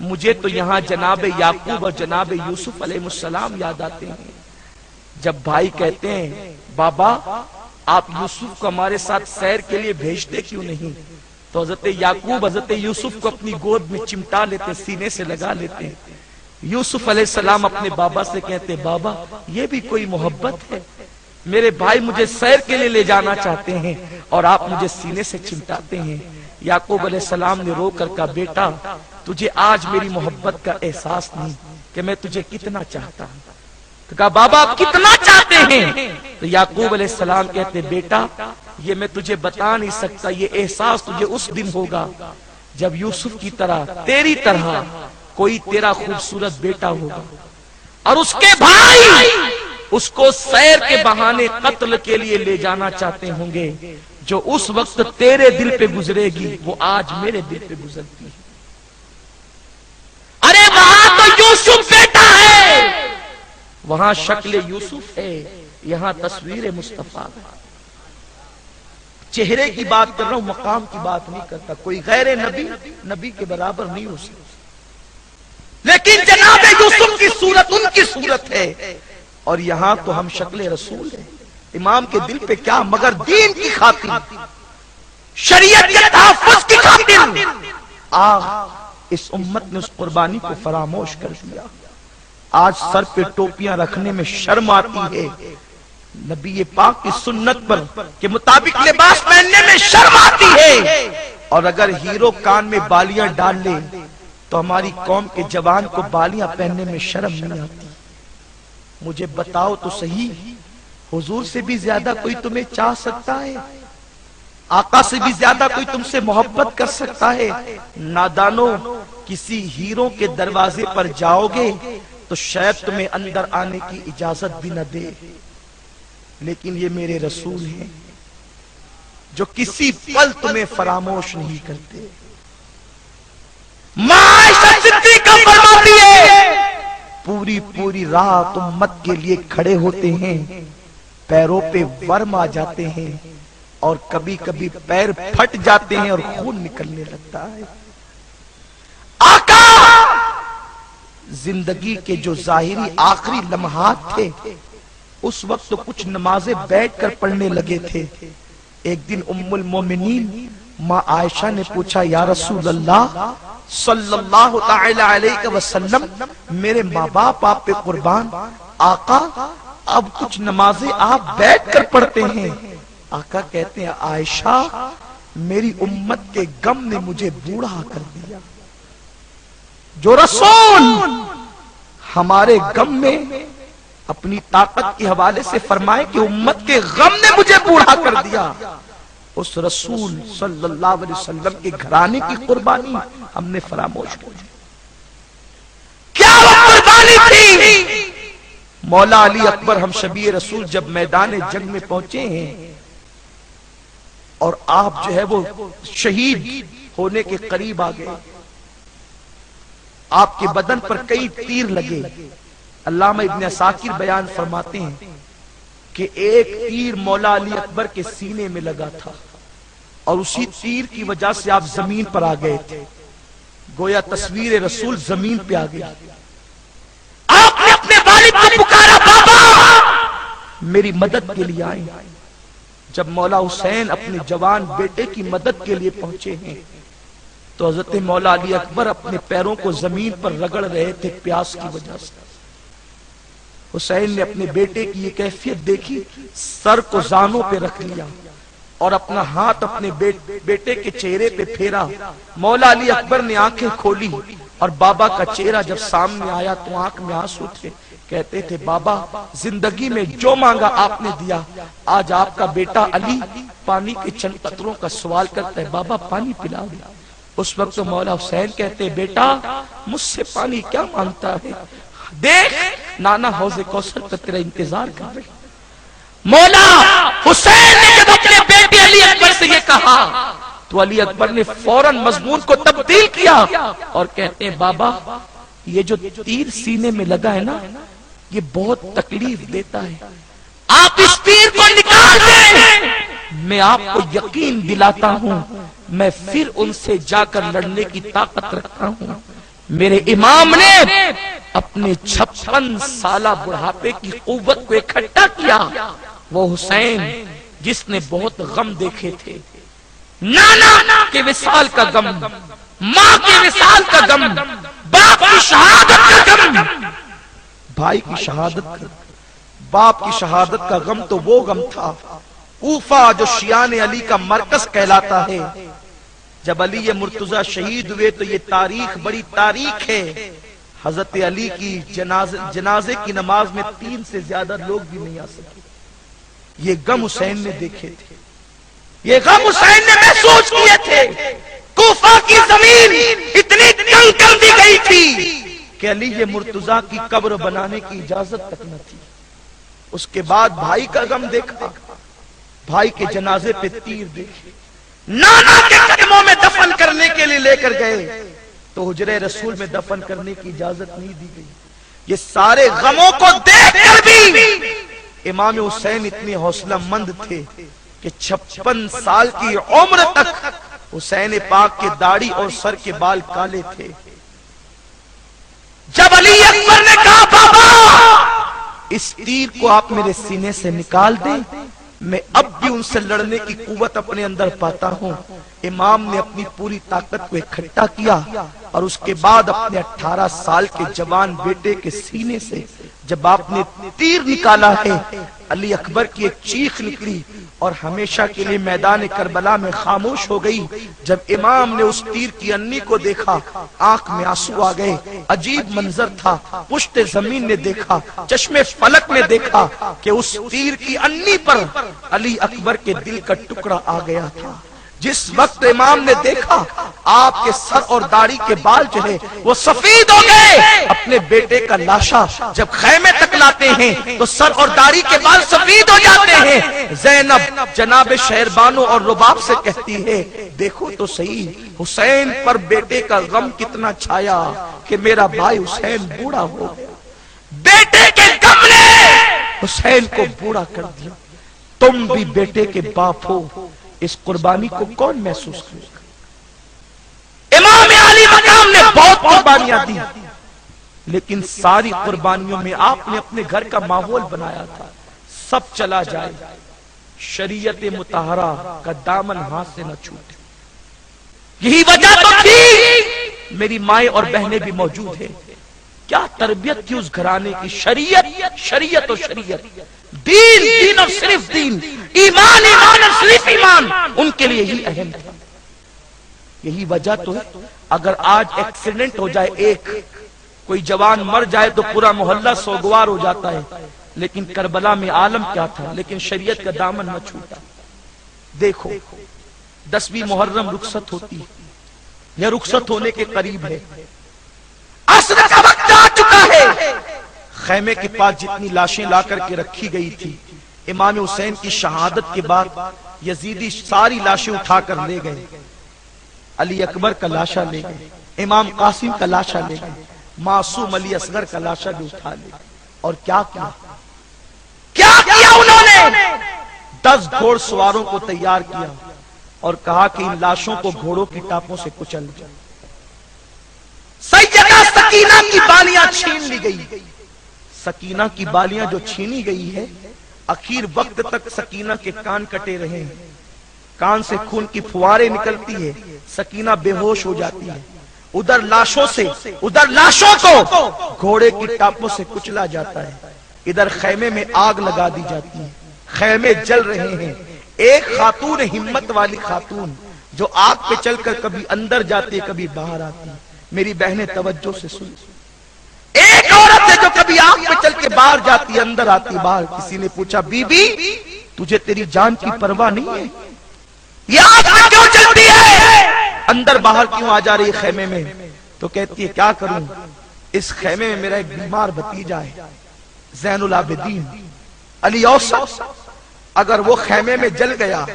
مجھے تو یہاں جناب یعقوب اور جناب یوسف علیہ السلام یاد آتے ہیں، جب بھائی کہتے ہیں بابا آپ یوسف کو ہمارے ساتھ سیر کے لیے بھیجتے کیوں نہیں؟ تو حضرت یعقوب حضرت یوسف کو اپنی گود میں چمٹا لیتے، سینے سے لگا لیتے۔ یوسف علیہ السلام اپنے بابا سے کہتے بابا یہ بھی کوئی محبت ہے، میرے بھائی مجھے سیر کے لیے لے جانا چاہتے ہیں اور آپ مجھے سینے سے چمٹاتے ہیں۔ یعقوب علیہ السلام نے رو کر کہا بیٹا تجھے آج میری محبت کا احساس نہیں کہ میں تجھے کتنا چاہتا ہوں۔ تو کہا بابا آپ کتنا چاہتے ہیں؟ تو یعقوب علیہ السلام کہتے بیٹا یہ میں تجھے بتا نہیں سکتا، یہ احساس تجھے اس دن ہوگا جب یوسف کی طرح تیری طرح کوئی تیرا خوبصورت بیٹا ہوگا اور اس کے بھائی اس کو سیر کے بہانے قتل کے لیے لے جانا چاہتے ہوں گے، جو اس وقت تیرے دل پہ گزرے گی وہ آج میرے دل پہ گزرتی ہے۔ ارے وہاں تو یوسف بیٹا ہے، وہاں شکل یوسف ہے، یہاں تصویر مصطفیٰ ہے۔ چہرے کی بات کر رہا ہوں، مقام کی بات نہیں کرتا۔ کوئی غیر نبی کے برابر نہیں ہو سکتا، لیکن جناب یوسف کی صورت ان کی صورت ہے، اور یہاں تو ہم شکل رسول ہیں۔ امام کے دل پہ کیا، مگر دین کی خاطر، شریعت کے تحفظ کی خاطر اس امت نے اس قربانی کو فراموش کر دیا۔ آج سر پہ ٹوپیاں رکھنے میں شرم آتی ہے، نبی پاک کی سنت پر کے مطابق لباس پہننے میں شرم آتی ہے، اور اگر ہیرو کان میں بالیاں ڈال لے تو ہماری قوم کے جوان کو بالیاں پہننے میں شرم نہیں آتی۔ مجھے بتاؤ تو صحیح، حضور سے بھی زیادہ کوئی تمہیں چاہ سکتا ہے؟ آقا سے بھی زیادہ کوئی تم سے محبت کر سکتا ہے؟ نادانو، کسی ہیرو کے دروازے پر جاؤ گے تو شاید تمہیں اندر آنے کی اجازت بھی نہ دے، لیکن یہ میرے رسول ہیں جو کسی پل تمہیں فراموش نہیں کرتے۔ ماں عائشہ صدیقہ فرماتی ہے پوری رات امت کے لیے کھڑے ہوتے ہیں، پیروں پہ ورم آ جاتے ہیں اور کبھی کبھی پیر پھٹ جاتے ہیں اور خون نکلنے لگتا ہے۔ آقا زندگی کے جو ظاہری آخری لمحات تھے اس وقت تو کچھ نمازیں بیٹھ کر پڑھنے لگے تھے۔ ایک دن ام المومنین ماں عائشہ نے پوچھا یا رسول اللہ صلی اللہ تعالی علیہ وسلم، میرے ماں باپ آپ پہ قربان، آقا اب کچھ نمازیں آپ بیٹھ کر پڑھتے ہیں۔ آقا کہتے ہیں عائشہ میری امت کے غم نے مجھے بوڑھا کر دیا۔ جو رسول ہمارے غم میں اپنی طاقت کے حوالے سے فرمائے کہ امت کے غم نے مجھے بوڑھا کر دیا، اس رسول صلی اللہ علیہ وسلم کے گھرانے کی قربانی ہم نے فراموش کر دی۔ کیا وہ قربانی تھی؟ مولا علی اکبر ہم شبیہ رسول جب میدان جنگ میں پہنچے ہیں اور آپ جو ہے وہ شہید ہونے کے قریب آ گئے، آپ کے بدن پر کئی تیر لگے۔ علامہ ابن عساکر بیان فرماتے ہیں کہ ایک تیر مولا علی اکبر کے سینے میں لگا تھا اور اسی تیر کی وجہ سے آپ زمین پر آ گئے تھے، گویا تصویر رسول زمین پہ آ گئی۔ آپ نے اپنے والد کو پکارا بابا میری مدد کے لیے آئیں۔ جب مولا حسین اپنے جوان بیٹے کی مدد کے لیے پہنچے ہیں تو حضرت مولا علی اکبر اپنے پیروں کو زمین پر رگڑ رہے تھے پیاس کی وجہ سے۔ حسین نے اپنے بیٹے کی یہ کیفیت دیکھی، سر کو زانوں پہ رکھ لیا اور اپنا ہاتھ اپنے بیٹے کے چہرے پہ پھیرا۔ مولا علی اکبر نے آنکھیں کھولی اور بابا کا چہرہ جب سامنے آیا تو آنکھ میں آنسو تھے۔ کہتے تھے بابا زندگی میں جو مانگا آپ نے دیا، آج آپ کا بیٹا علی پانی کے چند قطروں کا سوال کرتا ہے، بابا پانی پلاؤ۔ اس وقت مولا حسین کہتے بیٹا مجھ سے پانی کیا مانگتا ہے، دیکھ نانا حوض کوثر کا تیرا انتظار کر رہے۔ مولا حسین نے جب اپنے بیٹے علی اکبر سے یہ کہا تو علی اکبر نے فوراً مضمون کو تبدیل کیا اور کہتے ہیں بابا یہ جو تیر سینے میں لگا ہے نا یہ بہت تکلیف دیتا ہے، آپ اس تیر کو نکال دیں، میں آپ کو یقین دلاتا ہوں میں پھر ان سے جا کر لڑنے کی طاقت رکھتا ہوں۔ میرے امام نے اپنے 56 سالہ بڑھاپے کی قوت کو اکٹھا کیا۔ وہ حسین جس نے بہت غم دیکھے تھے، نانا کے وصال کا غم، ماں کے وصال کا غم، باپ کی شہادت کا غم، بھائی کی شہادت کا، باپ کی شہادت کا غم تو وہ غم تھا۔ کوفہ جو شیعان علی کا مرکز کہلاتا ہے، جب علی مرتضی شہید ہوئے تو یہ تاریخ بڑی تاریخ ہے، حضرت علی کی جنازے کی نماز میں 3 سے زیادہ لوگ بھی نہیں آ سکے. یہ غم حسین نے دیکھے تھے, یہ غم حسین نے محسوس کیے تھے. کوفہ کی زمین اتنی تنگ کر دی گئی تھی کہ علی یہ مرتضیٰ کی قبر بنانے کی اجازت تک نہ تھی. اس کے بعد بھائی کا غم دیکھا, بھائی کے جنازے پہ تیر دیکھے, نانا کے قدموں میں دفن کرنے کے لیے لے کر گئے تو حجرے رسول میں دفن کرنے کی اجازت نہیں دی گئی. یہ سارے غموں کو دیکھ کر بھی امام حسین اتنے حوصلہ مند تھے کہ 56 سال کی عمر تک حسین پاک کے داڑھی اور سر کے بال کالے تھے. جب علی اکبر نے کہا بابا اس تیر کو آپ میرے سینے سے نکال دیں, میں اب بھی ان سے لڑنے کی قوت اپنے اندر پاتا ہوں. امام نے اپنی پوری طاقت کو اکٹھا کیا اور اس کے بعد اپنے 18 سال کے جوان بیٹے کے سینے سے جب آپ نے تیر نکالا ہے, علی اکبر کی ایک چیخ نکلی اور ہمیشہ کے لیے میدان کربلا میں خاموش ہو گئی. جب امام نے اس تیر کی انی کو دیکھا آنکھ میں آنسو آ گئے. عجیب منظر تھا, پشت زمین نے دیکھا, چشمے فلک نے دیکھا کہ اس تیر کی انی پر علی اکبر کے دل کا ٹکڑا آ گیا تھا. جس وقت امام نے دیکھا آپ کے سر اور داڑھی کے بال جو ہے وہ سفید ہو گئے. اپنے بیٹے کا لاشا جب خیمے تک لاتے ہیں تو سر اور داڑھی کے بال سفید ہو جاتے ہیں. زینب جناب شہربانو اور رباب سے کہتی ہے دیکھو تو صحیح حسین پر بیٹے کا غم کتنا چھایا کہ میرا بھائی حسین بوڑھا ہو گیا. بیٹے کے غم نے حسین کو بوڑھا کر دیا. تم بھی بیٹے کے باپ ہو, اس قربانی کو کون محسوس کرے گا؟ امام علی مقام نے بہت قربانیاں دی, لیکن ساری قربانیوں میں آپ نے اپنے گھر کا ماحول بنایا تھا. سب چلا جائے, شریعت مطہرہ کا دامن ہاتھ سے نہ چھوٹے. یہی وجہ تو تھی میری مائیں اور بہنیں بھی موجود ہیں. کیا تربیت تھی اس گھرانے کی, شریعت شریعت اور شریعت, دین دین اور صرف دین, ایمان ایمان اور صرف ایمان, ان کے لیے یہی اہم تھا. یہی وجہ تو ہے اگر آج ایکسیڈنٹ ہو جائے, ایک کوئی جوان مر جائے تو پورا محلہ سوگوار ہو جاتا ہے, لیکن کربلا میں عالم کیا تھا, لیکن شریعت کا دامن نہ چھوٹا. دیکھو 10ویں محرم رخصت ہوتی یا رخصت ہونے کے قریب ہے, عصر کا وقت آ چکا ہے. خیمے کے پاس جتنی لاشیں لا کر کے رکھی گئی تھی, امام حسین کی شہادت کے بعد یزیدی ساری لاشیں اٹھا کر لے گئے. علی اکبر کا لاشا لے گئے, امام قاسم کا لاشا لے گئے, معصوم علی اصغر کا لاشا بھی اٹھا لے گئے. اور کیا کیا انہوں نے 10 گھوڑ سواروں کو تیار کیا اور کہا کہ ان لاشوں کو گھوڑوں کی ٹاپوں سے کچل جائے. سیدہ سکینہ کی بالیاں چھین لی گئی. سکینہ کی بالیاں جو چھینی گئی ہے, اخیر وقت تک سکینہ کے کان کٹے رہے ہیں, کان سے خون کی فوارے نکلتی ہے, سکینہ بے ہوش ہو جاتی ہے. ادھر لاشوں کو گھوڑے کی ٹاپوں سے کچلا جاتا ہے. ادھر خیمے میں آگ لگا دی جاتی ہے, خیمے جل رہے ہیں. ایک خاتون, ہمت والی خاتون جو آگ پہ چل کر کبھی اندر جاتی ہے کبھی باہر آتی ہے. میری بہنیں توجہ سے سن, ایک عورت ہے جو کبھی آگ پہ چل کے باہر جاتی اندر آتی باہر. کسی نے پوچھا بی بی تجھے تیری جان کی پرواہ نہیں ہے, یہ آگ میں کیوں چلتی ہے, اندر باہر کیوں آ جا رہی خیمے میں؟ تو کہتی ہے کیا کروں, اس خیمے میں میرا ایک بیمار بھتیجا ہے زین العابدین علی اوسط, اگر وہ خیمے میں جل گیا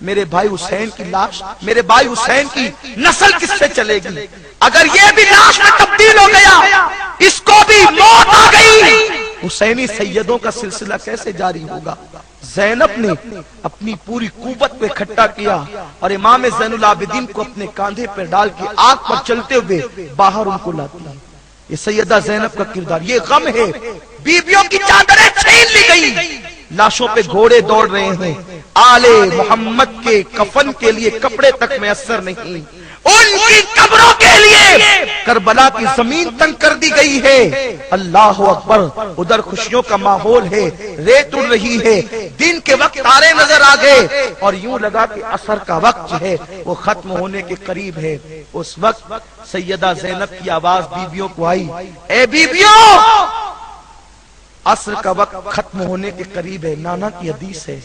میرے بھائی حسین کی لاش, میرے بھائی حسین کی نسل کس سے چلے گی؟ اگر یہ بھی لاش میں تبدیل ہو گیا, اس کو بھی موت آ گئی, حسینی سیدوں کا سلسلہ کیسے جاری ہوگا؟ زینب نے اپنی پوری قوت کو اکٹھا کیا اور امام زین العابدین کو اپنے کاندھے پر ڈال کے آگ پر چلتے ہوئے باہر ان کو لاتی ہے. یہ سیدہ زینب کا کردار, یہ غم ہے. بیویوں کی چادریں چھین لی گئی, لاشوں پہ گھوڑے دوڑ رہے ہیں. آل محمد کے کفن کے لیے کپڑے تک میسر نہیں, ان کی قبروں کے لیے کربلا کی زمین تنگ کر دی گئی ہے. اللہ اکبر. ادھر خوشیوں کا ماحول ہے, ریت اڑ رہی ہے, دین کے وقت تارے نظر آ گئے اور یوں لگا کہ عصر کا وقت جو ہے وہ ختم ہونے کے قریب ہے. اس وقت سیدہ زینب کی آواز بیویوں کو آئی, اے بیویوں عصر کا وقت ختم ہونے کے قریب ہے. نانا کی حدیث ہے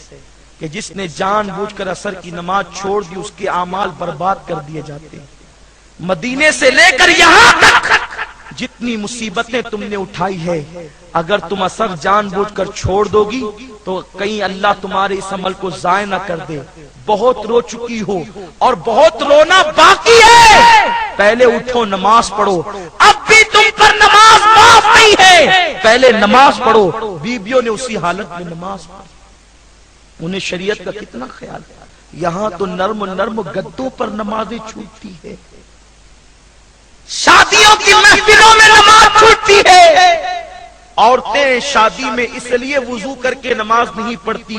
کہ جس نے جان بوجھ کر عصر کی نماز چھوڑ دی اس کے اعمال برباد کر دیے جاتے ہیں. مدینے سے لے کر یہاں تک جتنی مصیبتیں تم نے اٹھائی ہے, اگر تم عصر جان بوجھ کر چھوڑ دو گی تو کہیں اللہ تمہارے اس عمل کو ضائع نہ کر دے. بہت رو چکی ہو اور بہت رونا باقی ہے, پہلے اٹھو نماز پڑھو. اب بھی تم پر نماز معاف نہیں ہے, پہلے نماز پڑھو. بیویوں نے اسی حالت میں نماز پڑھی. انہیں شریعت کا کتنا خیال ہے. یہاں تو نرم نرم گدوں پر نمازیں چھوٹتی ہے, شادیوں کی محفلوں میں نماز چھوٹتی ہے. عورتیں شادی میں اس لیے وضو کر کے نماز نہیں پڑھتی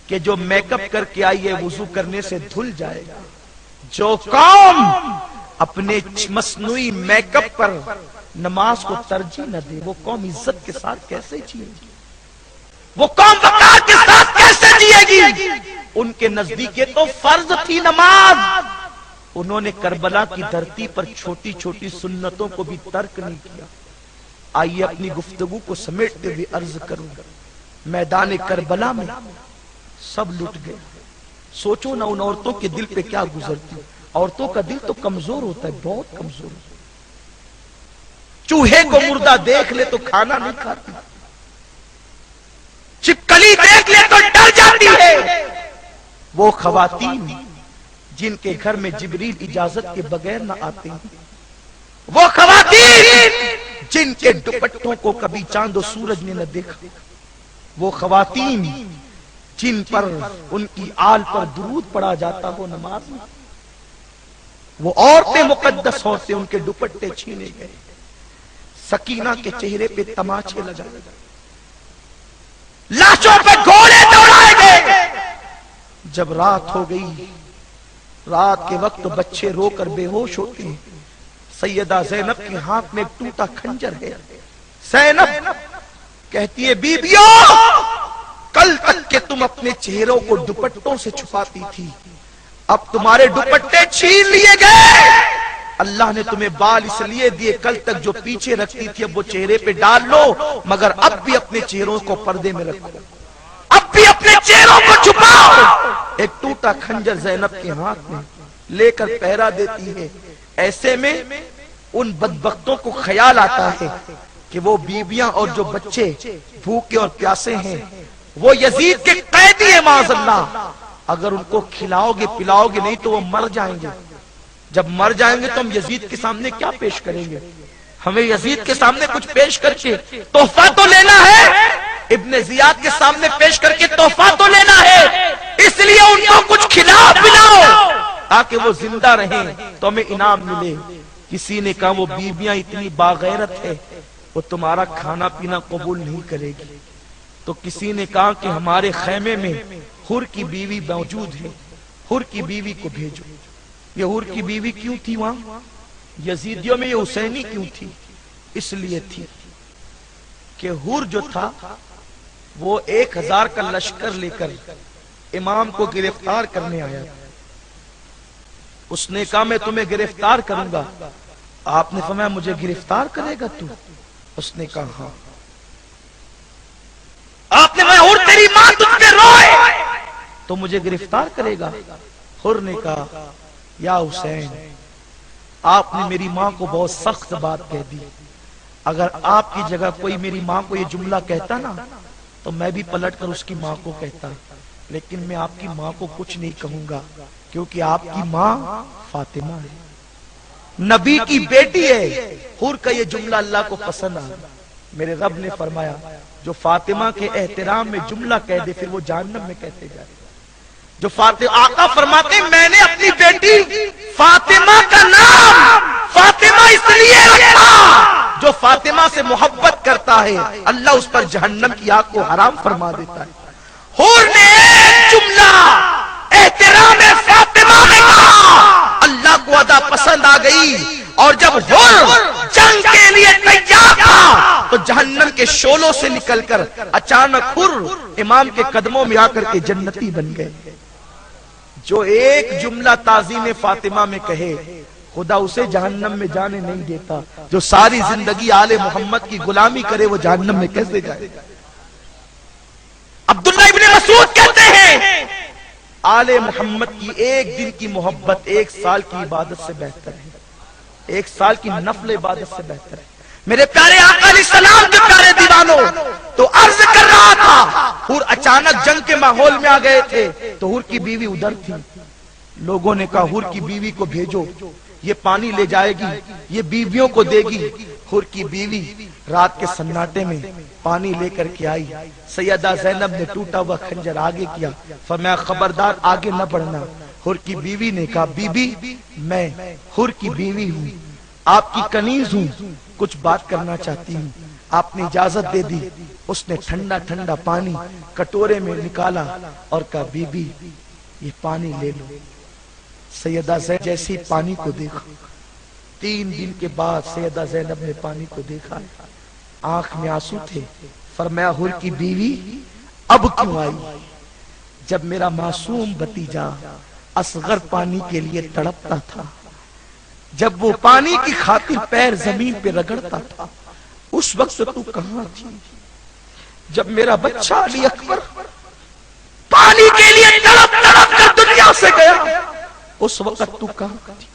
کہ جو میک اپ کر کے آئی ہے وضو کرنے سے دھل جائے گا. جو قوم اپنے مصنوعی میک اپ پر نماز کو ترجیح نہ دے وہ قوم عزت کے ساتھ کیسے جیے گی, وہ قوم وقار کے ساتھ کیسے جیے گی. ان کے نزدیک یہ تو فرض تھی نماز. انہوں نے کربلا کی دھرتی پر چھوٹی چھوٹی سنتوں کو بھی ترک نہیں کیا. آئیے اپنی گفتگو کو سمیٹتے ہوئے عرض کروں, میدان کربلا میں سب لٹ گئے. سوچو نہ ان عورتوں کے دل پہ کیا گزرتی. عورتوں کا دل تو کمزور ہوتا ہے, بہت کمزور. چوہے کو مردہ دیکھ لے تو کھانا نہیں کھاتی, چپکلی دیکھ لے تو ڈر جاتی ہے. وہ خواتین جن کے گھر میں جبریل اجازت کے بغیر نہ آتے ہیں, وہ خواتین جن کے دوپٹوں کو کبھی چاند و سورج نے نہ دیکھا, وہ خواتین جن پر ان کی آل پر درود پڑا جاتا ہو نماز میں, وہ عورتیں مقدس عورتیں ان کے دوپٹے چھینے گئے, سکینہ کے چہرے پہ تماچے لگائے گئے, لاشوں پہ گھوڑے دوڑائے گئے. جب رات ہو گئی, رات کے وقت بچے رو کر بے ہوش ہوتے ہیں. سیدہ زینب کے ہاتھ میں ایک ٹوٹا خنجر ہے. زینب کہتی ہے بیبیوں کل تک کہ تم اپنے چہروں کو دوپٹوں سے چھپاتی تھی, اب تمہارے دوپٹے چھین لیے گئے. اللہ نے تمہیں بال اس لیے دیے کل تک جو پیچھے رکھتی تھی اب وہ چہرے پہ ڈال لو, مگر اب بھی اپنے چہروں کو پردے میں رکھو, اب بھی اپنے چہروں کو چھپاؤ. ایک ٹوٹا خنجر زینب کے ہاتھ میں لے کر پہرا دیتی ہے. ایسے میں ان بدبختوں کو خیال آتا ہے کہ وہ بیویاں اور جو بچے بھوکے اور پیاسے ہیں وہ یزید کے قیدی ہیں معاذ اللہ. اگر ان کو کھلاؤ گے پلاؤ گے نہیں تو وہ مر جائیں گے. جب مر جائیں گے تو ہم یزید کے سامنے کیا پیش کریں گے؟ ہمیں یزید کے سامنے کچھ پیش کر کے تحفہ تو لینا ہے, ابن زیاد کے سامنے پیش کر کے تحفہ تو لینا ہے. اس لیے ان کو کچھ کھلاؤ پلاؤ تاکہ وہ زندہ رہیں تو ہمیں انعام ملے. کسی نے کہا وہ بیویاں اتنی باغیرت ہے وہ تمہارا کھانا پینا قبول نہیں کرے گی. تو کسی نے کہا کہ ہمارے خیمے میں حر کی بیوی موجود ہے, حر کی بیوی کو بھیجو. یہ حر کی بیوی کیوں تھی وہاں؟ یزیدیوں میں یہ حسینی کیوں تھی؟ اس لیے تھی کہ حر جو تھا وہ 1000 کا لشکر لے کر امام کو گرفتار کرنے آیا. اس نے کہا میں تمہیں گرفتار کروں گا. آپ نے فرمایا مجھے گرفتار کرے گا تو؟ اس نے کہا ہاں. آپ نے فرمایا حر تیری ماں تجھ پہ روئے تو مجھے گرفتار کرے گا؟ حر نے کہا یا حسین آپ نے میری ماں کو بہت سخت بات کہہ دی. اگر آپ کی جگہ کوئی میری ماں کو یہ جملہ کہتا نا تو میں بھی پلٹ کر اس کی ماں کو کہتا, لیکن میں آپ کی ماں کو کچھ نہیں کہوں گا کیونکہ آپ کی ماں فاطمہ ہے, نبی کی بیٹی ہے. حر کا یہ جملہ اللہ کو پسند آیا. میرے رب نے فرمایا جو فاطمہ کے احترام میں جملہ کہہ دے پھر وہ جہنم میں کہتے جائے. جو فاطمہ آقا فرماتے ہیں میں نے اپنی بیٹی فاطمہ کا نام فاطمہ اس لیے رکھا جو فاطمہ سے محبت کرتا ہے اللہ اس پر جہنم کی آگ کو حرام فرما دیتا ہے. حور نے ایک جملہ احترام فاطمہ میں کہا, اللہ کو ادا پسند آ گئی اور جب حر جنگ کے لیے تیار تھا تو جہنم کے شعلوں سے نکل کر اچانک حر امام کے قدموں میں آ کر کے جنتی بن گئے. جو ایک جملہ تعظیم فاطمہ میں کہے خدا اسے جہنم میں جانے نہیں دیتا. جو ساری زندگی آل محمد کی غلامی کرے وہ جہنم میں کیسے جائے؟ عبداللہ ابن مسعود کہتے ہیں آل محمد کی ایک دن کی محبت 1 سال کی عبادت سے بہتر ہے. 1 سال کی نفل عبادت سے بہتر ہے. میرے پیارے آقا علیہ السلام کے پیارے دیوانوں، تو عرض کر رہا تھا حور اچانک جنگ کے ماحول میں آ گئے تھے تو حور کی بیوی ادھر تھی. لوگوں نے کہا حور کی بیوی کو بھیجو، یہ پانی لے جائے گی، یہ بیویوں کو دے گی. حور کی بیوی رات کے سناٹے میں پانی لے کر کے آئی. سیدہ زینب نے ٹوٹا ہوا خنجر آگے کیا، فرمایا خبردار آگے نہ بڑھنا. حور کی بیوی نے کہا بی بی میں حور کی بیوی ہوں، آپ کی کنیز ہوں، کچھ بات کرنا چاہتی ہوں. آپ نے اجازت دے دی. اس نے ٹھنڈا ٹھنڈا پانی کٹورے میں نکالا اور کہا بی بی یہ پانی لے لو. سیدہ زینب جیسی پانی کو دیکھا، 3 دن کے بعد سیدہ زینب نے پانی کو دیکھا، آنکھ میں آنسو تھے. فرمایا حور کی بیوی اب کیوں آئی؟ جب میرا معصوم بھتیجا اصغر پانی کے لیے تڑپتا تھا، جب وہ پانی کی خاطر پیر زمین پہ رگڑتا تھا، اس وقت تو کہاں تھی؟ جب میرا بچہ علی اکبر پانی کے لیے تڑپ تڑپ کر دنیا سے گیا، اس وقت تو کہاں تھی؟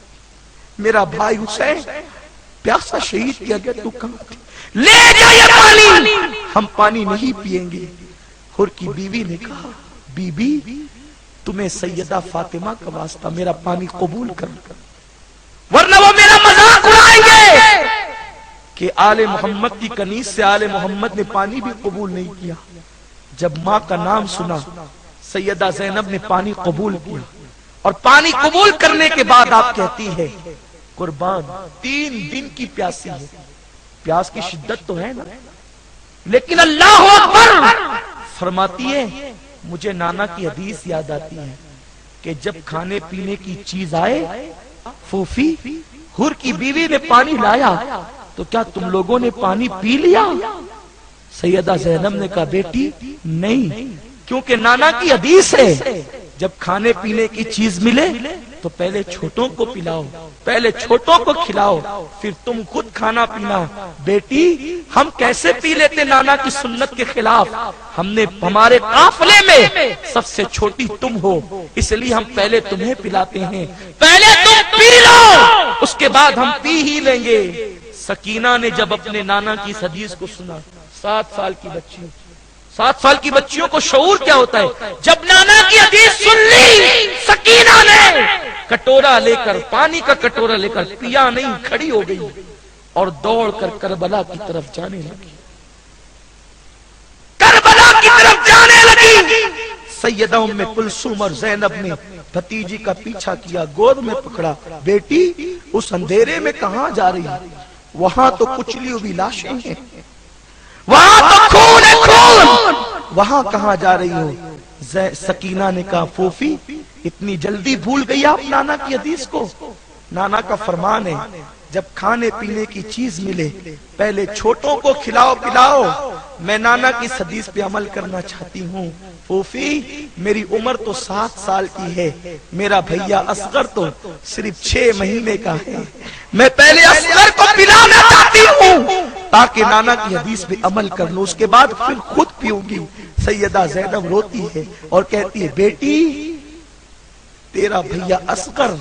میرا بھائی حسین پیاسا شہید کیا گیا، تو کہاں تھی؟ لے جائے پانی، ہم پانی نہیں پیئیں گے. حور کی بیوی نے کہا بی بی تمہیں سیدہ فاطمہ کا واسطہ میرا پانی قبول کر، ورنہ وہ میرا مذاق اڑائیں گے. کہ آل محمد کی کنیز سے آل محمد نے پانی بھی قبول نہیں کیا. جب ماں کا نام سنا سیدہ زینب نے پانی قبول کیا، اور پانی قبول کرنے کے بعد آپ کہتی ہے قربان 3 دن کی پیاسی ہے. پیاس کی شدت تو ہے نا، لیکن اللہ اکبر فرماتی ہے مجھے نانا کی حدیث یاد آتی ہے کہ جب کھانے پینے کی چیز آئے پھوفی حور کی بیوی نے پانی لایا تو کیا تم لوگوں نے پانی پی لیا؟ سیدہ زینب نے کہا بیٹی نہیں، کیونکہ نانا کی حدیث ہے جب کھانے پینے کی چیز ملے تو پہلے چھوٹوں کو پلاؤ، پہلے چھوٹوں کو کھلاؤ، پھر تم خود کھانا پینا. بیٹی ہم کیسے پی لیتے نانا کی سنت کے خلاف؟ ہم نے ہمارے قافلے میں سب سے چھوٹی تم ہو، اس لیے ہم پہلے تمہیں پلاتے ہیں. پہلے تم پی لو، اس کے بعد ہم پی ہی لیں گے. سکینہ نے جب اپنے نانا کی حدیث کو سنا، 7 سال کی بچی، 7 سال کی بچیوں کو شعور کیا ہوتا ہے؟ جب نانا کی حدیث سن لی سکینہ نے کٹورا لے کر، پانی کا کٹورا لے کر پیا نہیں، کھڑی ہو گئی اور دوڑ کر کربلا کی طرف جانے لگی. کربلا کی طرف جانے لگی. سیدہ ام کلثوم اور زینب نے بھتیجی کا پیچھا کیا، گود میں پکڑا. بیٹی اس اندھیرے میں کہاں جا رہی ہے؟ وہاں تو کچلی ہوئی لاشیں ہیں، وہاں تو خون ہے خون، وہاں کہاں جا رہی ہو؟ سکینہ نے کہا پھوفی اتنی جلدی بھول گئی آپ نانا کی حدیث کو؟ نانا کا فرمان ہے جب کھانے پینے کی چیز ملے پہلے چھوٹوں کو کھلاؤ پلاؤ. میں نانا کی حدیث پہ عمل کرنا چاہتی ہوں. پھوفی میری عمر تو 7 سال کی ہے، میرا بھیا اصغر تو صرف 6 مہینے کا ہے. میں پہلے اصغر کو پلانا چاہتی ہوں تاکہ نانا کی حدیث پہ عمل کر لوں، اس کے بعد پھر خود پیوں گی. سیدہ زینب روتی ہے اور کہتی ہے بیٹی تیرا بھیا اصغر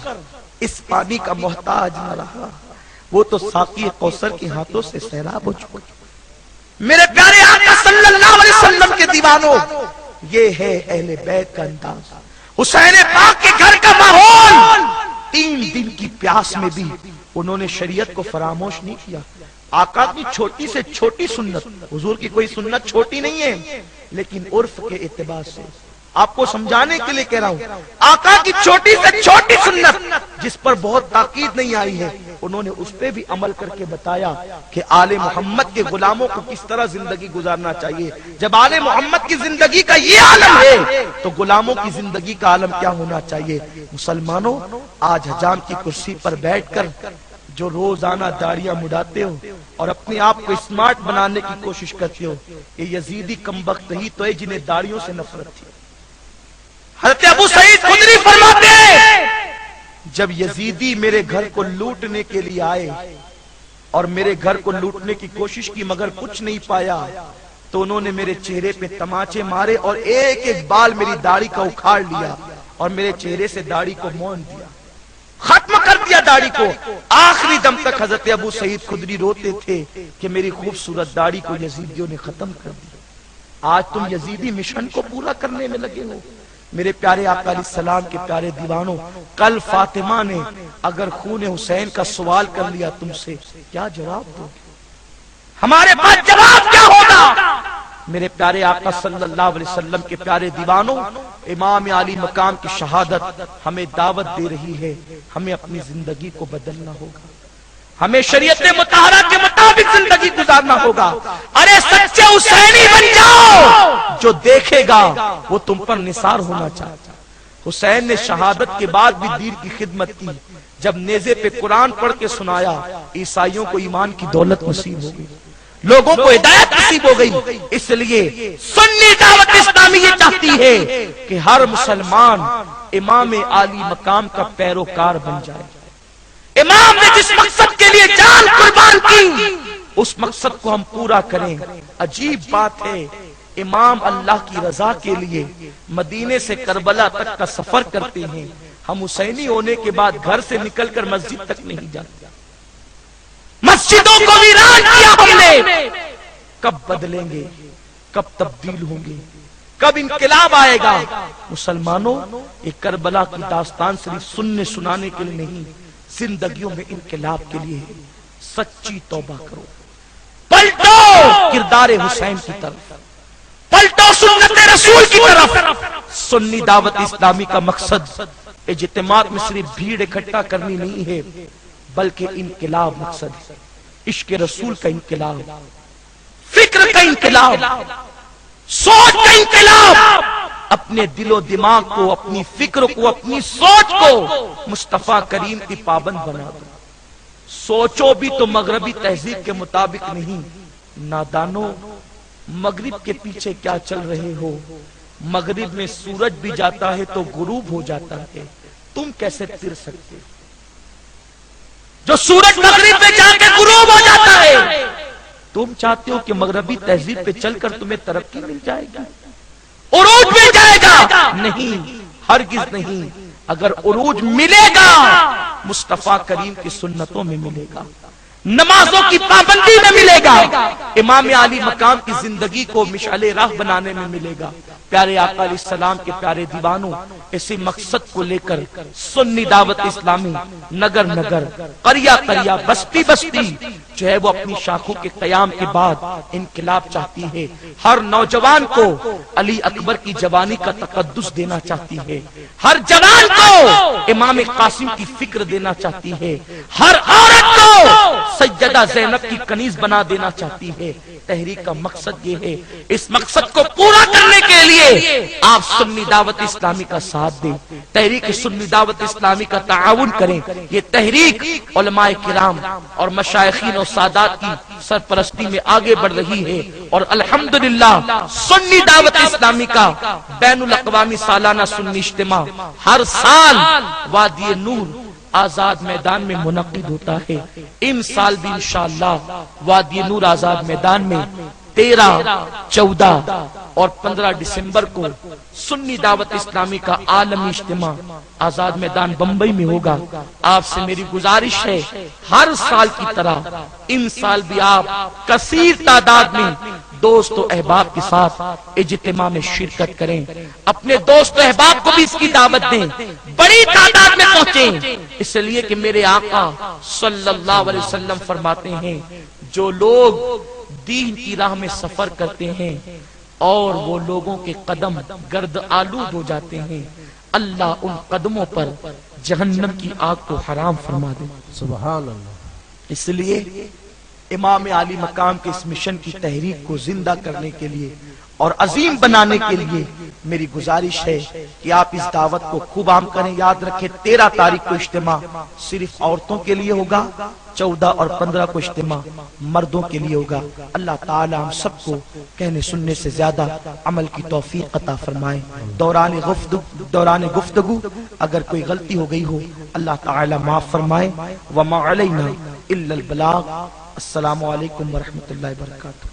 اس پانی کا محتاج نہ رہا، وہ تو ساقی کوثر کے ہاتھوں سے سیراب ہو چکا. میرے پیارے آقا صلی اللہ علیہ وسلم کے دیوانوں، یہ ہے اہل بیت کا انداز. حسین پاک کے گھر کا ماحول. 3 دن کی پیاس میں بھی انہوں نے شریعت کو فراموش نہیں کیا. آقا کی چھوٹی سے چھوٹی سنت، حضور کی کوئی سنت چھوٹی نہیں ہے، لیکن عرف کے اعتبار سے آپ کو سمجھانے کے لیے کہہ رہا ہوں، آقا کی چھوٹی سے چھوٹی سنت جس پر بہت تاکید نہیں آئی ہے انہوں نے اس پہ بھی عمل کر کے بتایا کہ آل محمد کے غلاموں کو کس طرح زندگی گزارنا چاہیے. جب آل محمد کی زندگی کا یہ عالم ہے تو غلاموں کی زندگی کا عالم کیا ہونا چاہیے. مسلمانوں آج حجام کی کرسی پر بیٹھ کر جو روزانہ داڑیاں مڈاتے ہو اور اپنے آپ کو اسمارٹ بنانے کی کوشش کرتے ہو، یہ یزیدی کمبخت ہی تو ہے جنہیں داڑیوں سے نفرت تھی۔ حضرت ابو سعید خدری فرماتے ہیں جب یزیدی میرے گھر کو لوٹنے کے لیے آئے اور میرے گھر کو لوٹنے کی کوشش کی مگر کچھ نہیں پایا، تو انہوں نے میرے چہرے پہ تماچے مارے اور ایک ایک بال میری داڑھی کا اکھاڑ لیا اور میرے چہرے سے داڑھی کو مون دیا، ختم کر دیا داڑھی کو۔ آخری دم تک حضرت ابو سعید خدری روتے تھے کہ میری خوبصورت داڑھی کو یزیدیوں نے ختم کر دیا۔ آج تم یزیدی مشن کو پورا کرنے میں لگے ہو۔ میرے پیارے آقا علیہ السلام کے پیارے دیوانوں، کل فاطمہ نے اگر خون حسین کا سوال کر لیا تم سے، کیا جواب دو؟ ہمارے پاس جواب کیا ہوگا؟ میرے پیارے آقا صلی اللہ علیہ وسلم کے پیارے دیوانوں، امام علی مقام کی شہادت ہمیں دعوت دے رہی ہے، ہمیں اپنی زندگی کو بدلنا ہوگا، ہمیں شریعت مطہرہ کے مطابق زندگی گزارنا ہوگا۔ ارے سچے حسینی بن جاؤ، جو دیکھے گا وہ تم پر نثار ہونا چاہتا۔ حسین نے شہادت کے بعد بھی دین کی خدمت کی، جب نیزے پہ قرآن پڑھ کے سنایا، عیسائیوں کو ایمان کی دولت نصیب ہو گئی، لوگوں کو ہدایت نصیب ہو گئی۔ اس لیے سنی دعوت اسلامی یہ چاہتی ہے کہ ہر مسلمان امام علی مقام کا پیروکار بن جائے۔ امام نے جس مقصد کے لیے جان قربان کی، اس مقصد کو ہم پورا کریں۔ عجیب بات ہے، امام اللہ کی رضا کے لیے مدینے سے کربلا تک کا سفر کرتے ہیں، ہم حسینی ہونے کے بعد گھر سے نکل کر مسجد تک نہیں جاتے۔ مسجدوں کو ویران کیا ہم نے۔ کب بدلیں گے؟ کب تبدیل ہوں گے؟ کب انقلاب آئے گا؟ مسلمانوں، یہ کربلا کی داستان صرف سننے سنانے کے لیے نہیں، زندگیوں میں انقلاب کے لیے ہے۔ سچی توبہ کرو، پلٹو کردار حسین کی طرف، پلٹو سنت رسول کی طرف۔ سنی دعوت اسلامی کا مقصد اجتماع میں صرف بھیڑ اکٹھا کرنی نہیں ہے، بلکہ انقلاب مقصد ہے۔ عشق رسول کا انقلاب، فکر کا انقلاب، سوچ کا انقلاب۔ اپنے دل و دماغ کو، اپنی فکر کو، اپنی سوچ کو مصطفیٰ کریم کی پابند بنا دو۔ سوچو بھی تو مغربی تہذیب کے مطابق نہیں۔ نادانو، مغرب کے پیچھے کیا چل رہے ہو؟ مغرب میں سورج بھی جاتا ہے تو غروب ہو جاتا ہے، تم کیسے تر سکتے؟ جو سورج مغرب میں جا کے غروب ہو جاتا ہے، تم چاہتے ہو کہ مغربی تہذیب پہ چل کر تمہیں ترقی مل جائے گی، عروج مل جائے گا؟ نہیں، ہرگز نہیں۔ اگر عروج ملے گا مصطفیٰ کریم کی سنتوں میں ملے گا، نمازوں کی پابندی میں ملے گا، امام علی مقام کی زندگی کو مشعل راہ بنانے میں ملے گا۔ پیارے آقا علیہ السلام کے پیارے دیوانوں، اسی مقصد کو لے کر سنی دعوت اسلامی نگر نگر، قریہ قریہ، بستی بستی جو ہے وہ اپنی شاخوں کے قیام کے بعد انقلاب چاہتی ہے۔ ہر نوجوان کو علی اکبر کی جوانی کا تقدس دینا چاہتی ہے، ہر جوان کو امام قاسم کی فکر دینا چاہتی ہے، ہر عورت کو سیدہ زینب کی کنیز بنا دینا چاہتی ہے۔ تحریک کا مقصد یہ ہے، اس مقصد کو پورا کرنے کے لیے آپ سنی دعوت اسلامی کا ساتھ دیں، تحریک سنی دعوت اسلامی کا تعاون کریں۔ یہ تحریک علماء کرام اور مشائخین و سادات کی سرپرستی میں آگے بڑھ رہی ہے، اور الحمدللہ سنی دعوت اسلامی کا بین الاقوامی سالانہ سنی اجتماع ہر سال وادی نور آزاد میدان میں منعقد ہوتا ہے۔ ان سال بھی انشاءاللہ وادی نور آزاد میدان میں 13، 14 اور 15 دسمبر کو سنی دعوت اسلامی کا عالمی اجتماع آزاد میدان بمبئی میں ہوگا۔ آپ سے میری گزارش ہے، ہر سال کی طرح ان سال بھی آپ کثیر تعداد میں دوست و احباب کے ساتھ اجتماع میں شرکت کریں، اپنے دوست و احباب کو بھی اس کی دعوت دیں، بڑی تعداد میں پہنچیں، اس لیے کہ میرے آقا صلی اللہ علیہ وسلم فرماتے ہیں، جو لوگ دین کی راہ میں سفر کرتے ہیں اور وہ لوگوں کے قدم گرد آلود ہو جاتے ہیں، اللہ ان قدموں پر جہنم کی آگ کو حرام فرما دے۔ سبحان اللہ۔ اس لیے امام عالی مقام کے اس مشن کی تحریک کو زندہ کرنے کے لیے اور عظیم بنانے کے لیے میری گزارش ہے کہ آپ اس دعوت کو خوب عام کریں. یاد رکھیں 13 تاریخ کو اجتماع صرف عورتوں کے لیے ہوگا، 14 اور 15 کو اجتماع مردوں کے لیے ہوگا. اللہ تعالی ہم سب کو کہنے سننے سے زیادہ عمل کی توفیق عطا فرمائے. دوران گفتگو اگر کوئی غلطی ہو گئی ہو اللہ تعالی معاف فرمائے. وما علینا الا البلاغ. السلام علیکم ورحمۃ اللہ وبرکاتہ.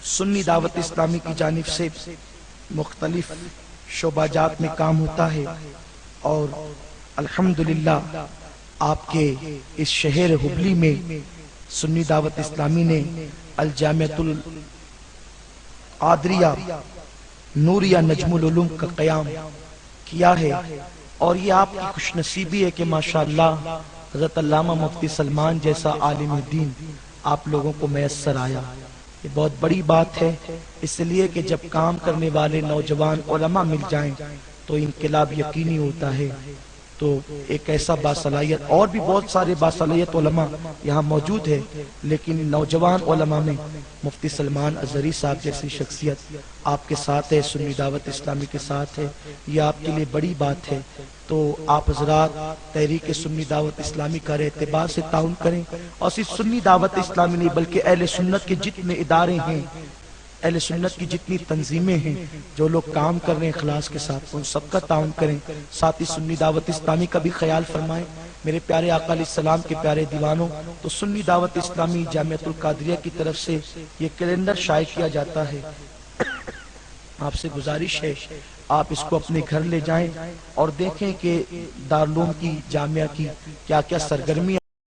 سنی دعوت اسلامی کی جانب سے مختلف شعبہ جات میں کام ہوتا ہے اور الحمدللہ آپ کے اس شہر حبلی میں سنی دعوت اسلامی نے الجامعۃ العادریہ نوریہ نجم العلوم کا قیام کیا ہے اور یہ آپ کی خوش نصیبی ہے کہ ماشاءاللہ حضرت علامہ مفتی سلمان جیسا عالم دین آپ لوگوں کو میسر آیا. یہ بہت بڑی بات ہے اس لیے کہ جب کام کرنے والے نوجوان علماء مل جائیں تو انقلاب یقینی ہوتا ہے. تو ایک ایسا باصلاحیت اور بھی بہت سارے باصلاحیت علماء یہاں موجود ہے لیکن نوجوان علماء میں مفتی سلمان ازہری صاحب جیسی شخصیت آپ کے ساتھ ہے، سنی دعوت اسلامی کے ساتھ ہے. یہ آپ کے لیے بڑی بات ہے. تو آپ حضرات تحریک سنی دعوت اسلامی کا اعتبار سے تعاون کریں اور صرف سنی دعوت اسلامی نہیں بلکہ اہل سنت کے جتنے ادارے ہیں، اہل سنت کی جتنی تنظیمیں ہیں جو لوگ کام کر رہے ہیں اخلاص کے ساتھ، ان سب کا تعاون کریں. ساتھ ہی سنی دعوت اسلامی کا بھی خیال فرمائیں. میرے پیارے آقا علیہ السلام کے پیارے دیوانوں، تو سنی دعوت اسلامی جامعۃ القادریہ کی طرف سے یہ کیلنڈر شائع کیا جاتا ہے. آپ سے گزارش ہے آپ اس کو اپنے گھر لے جائیں اور دیکھیں کہ دارالعلوم کی جامعہ کی کیا کیا سرگرمیاں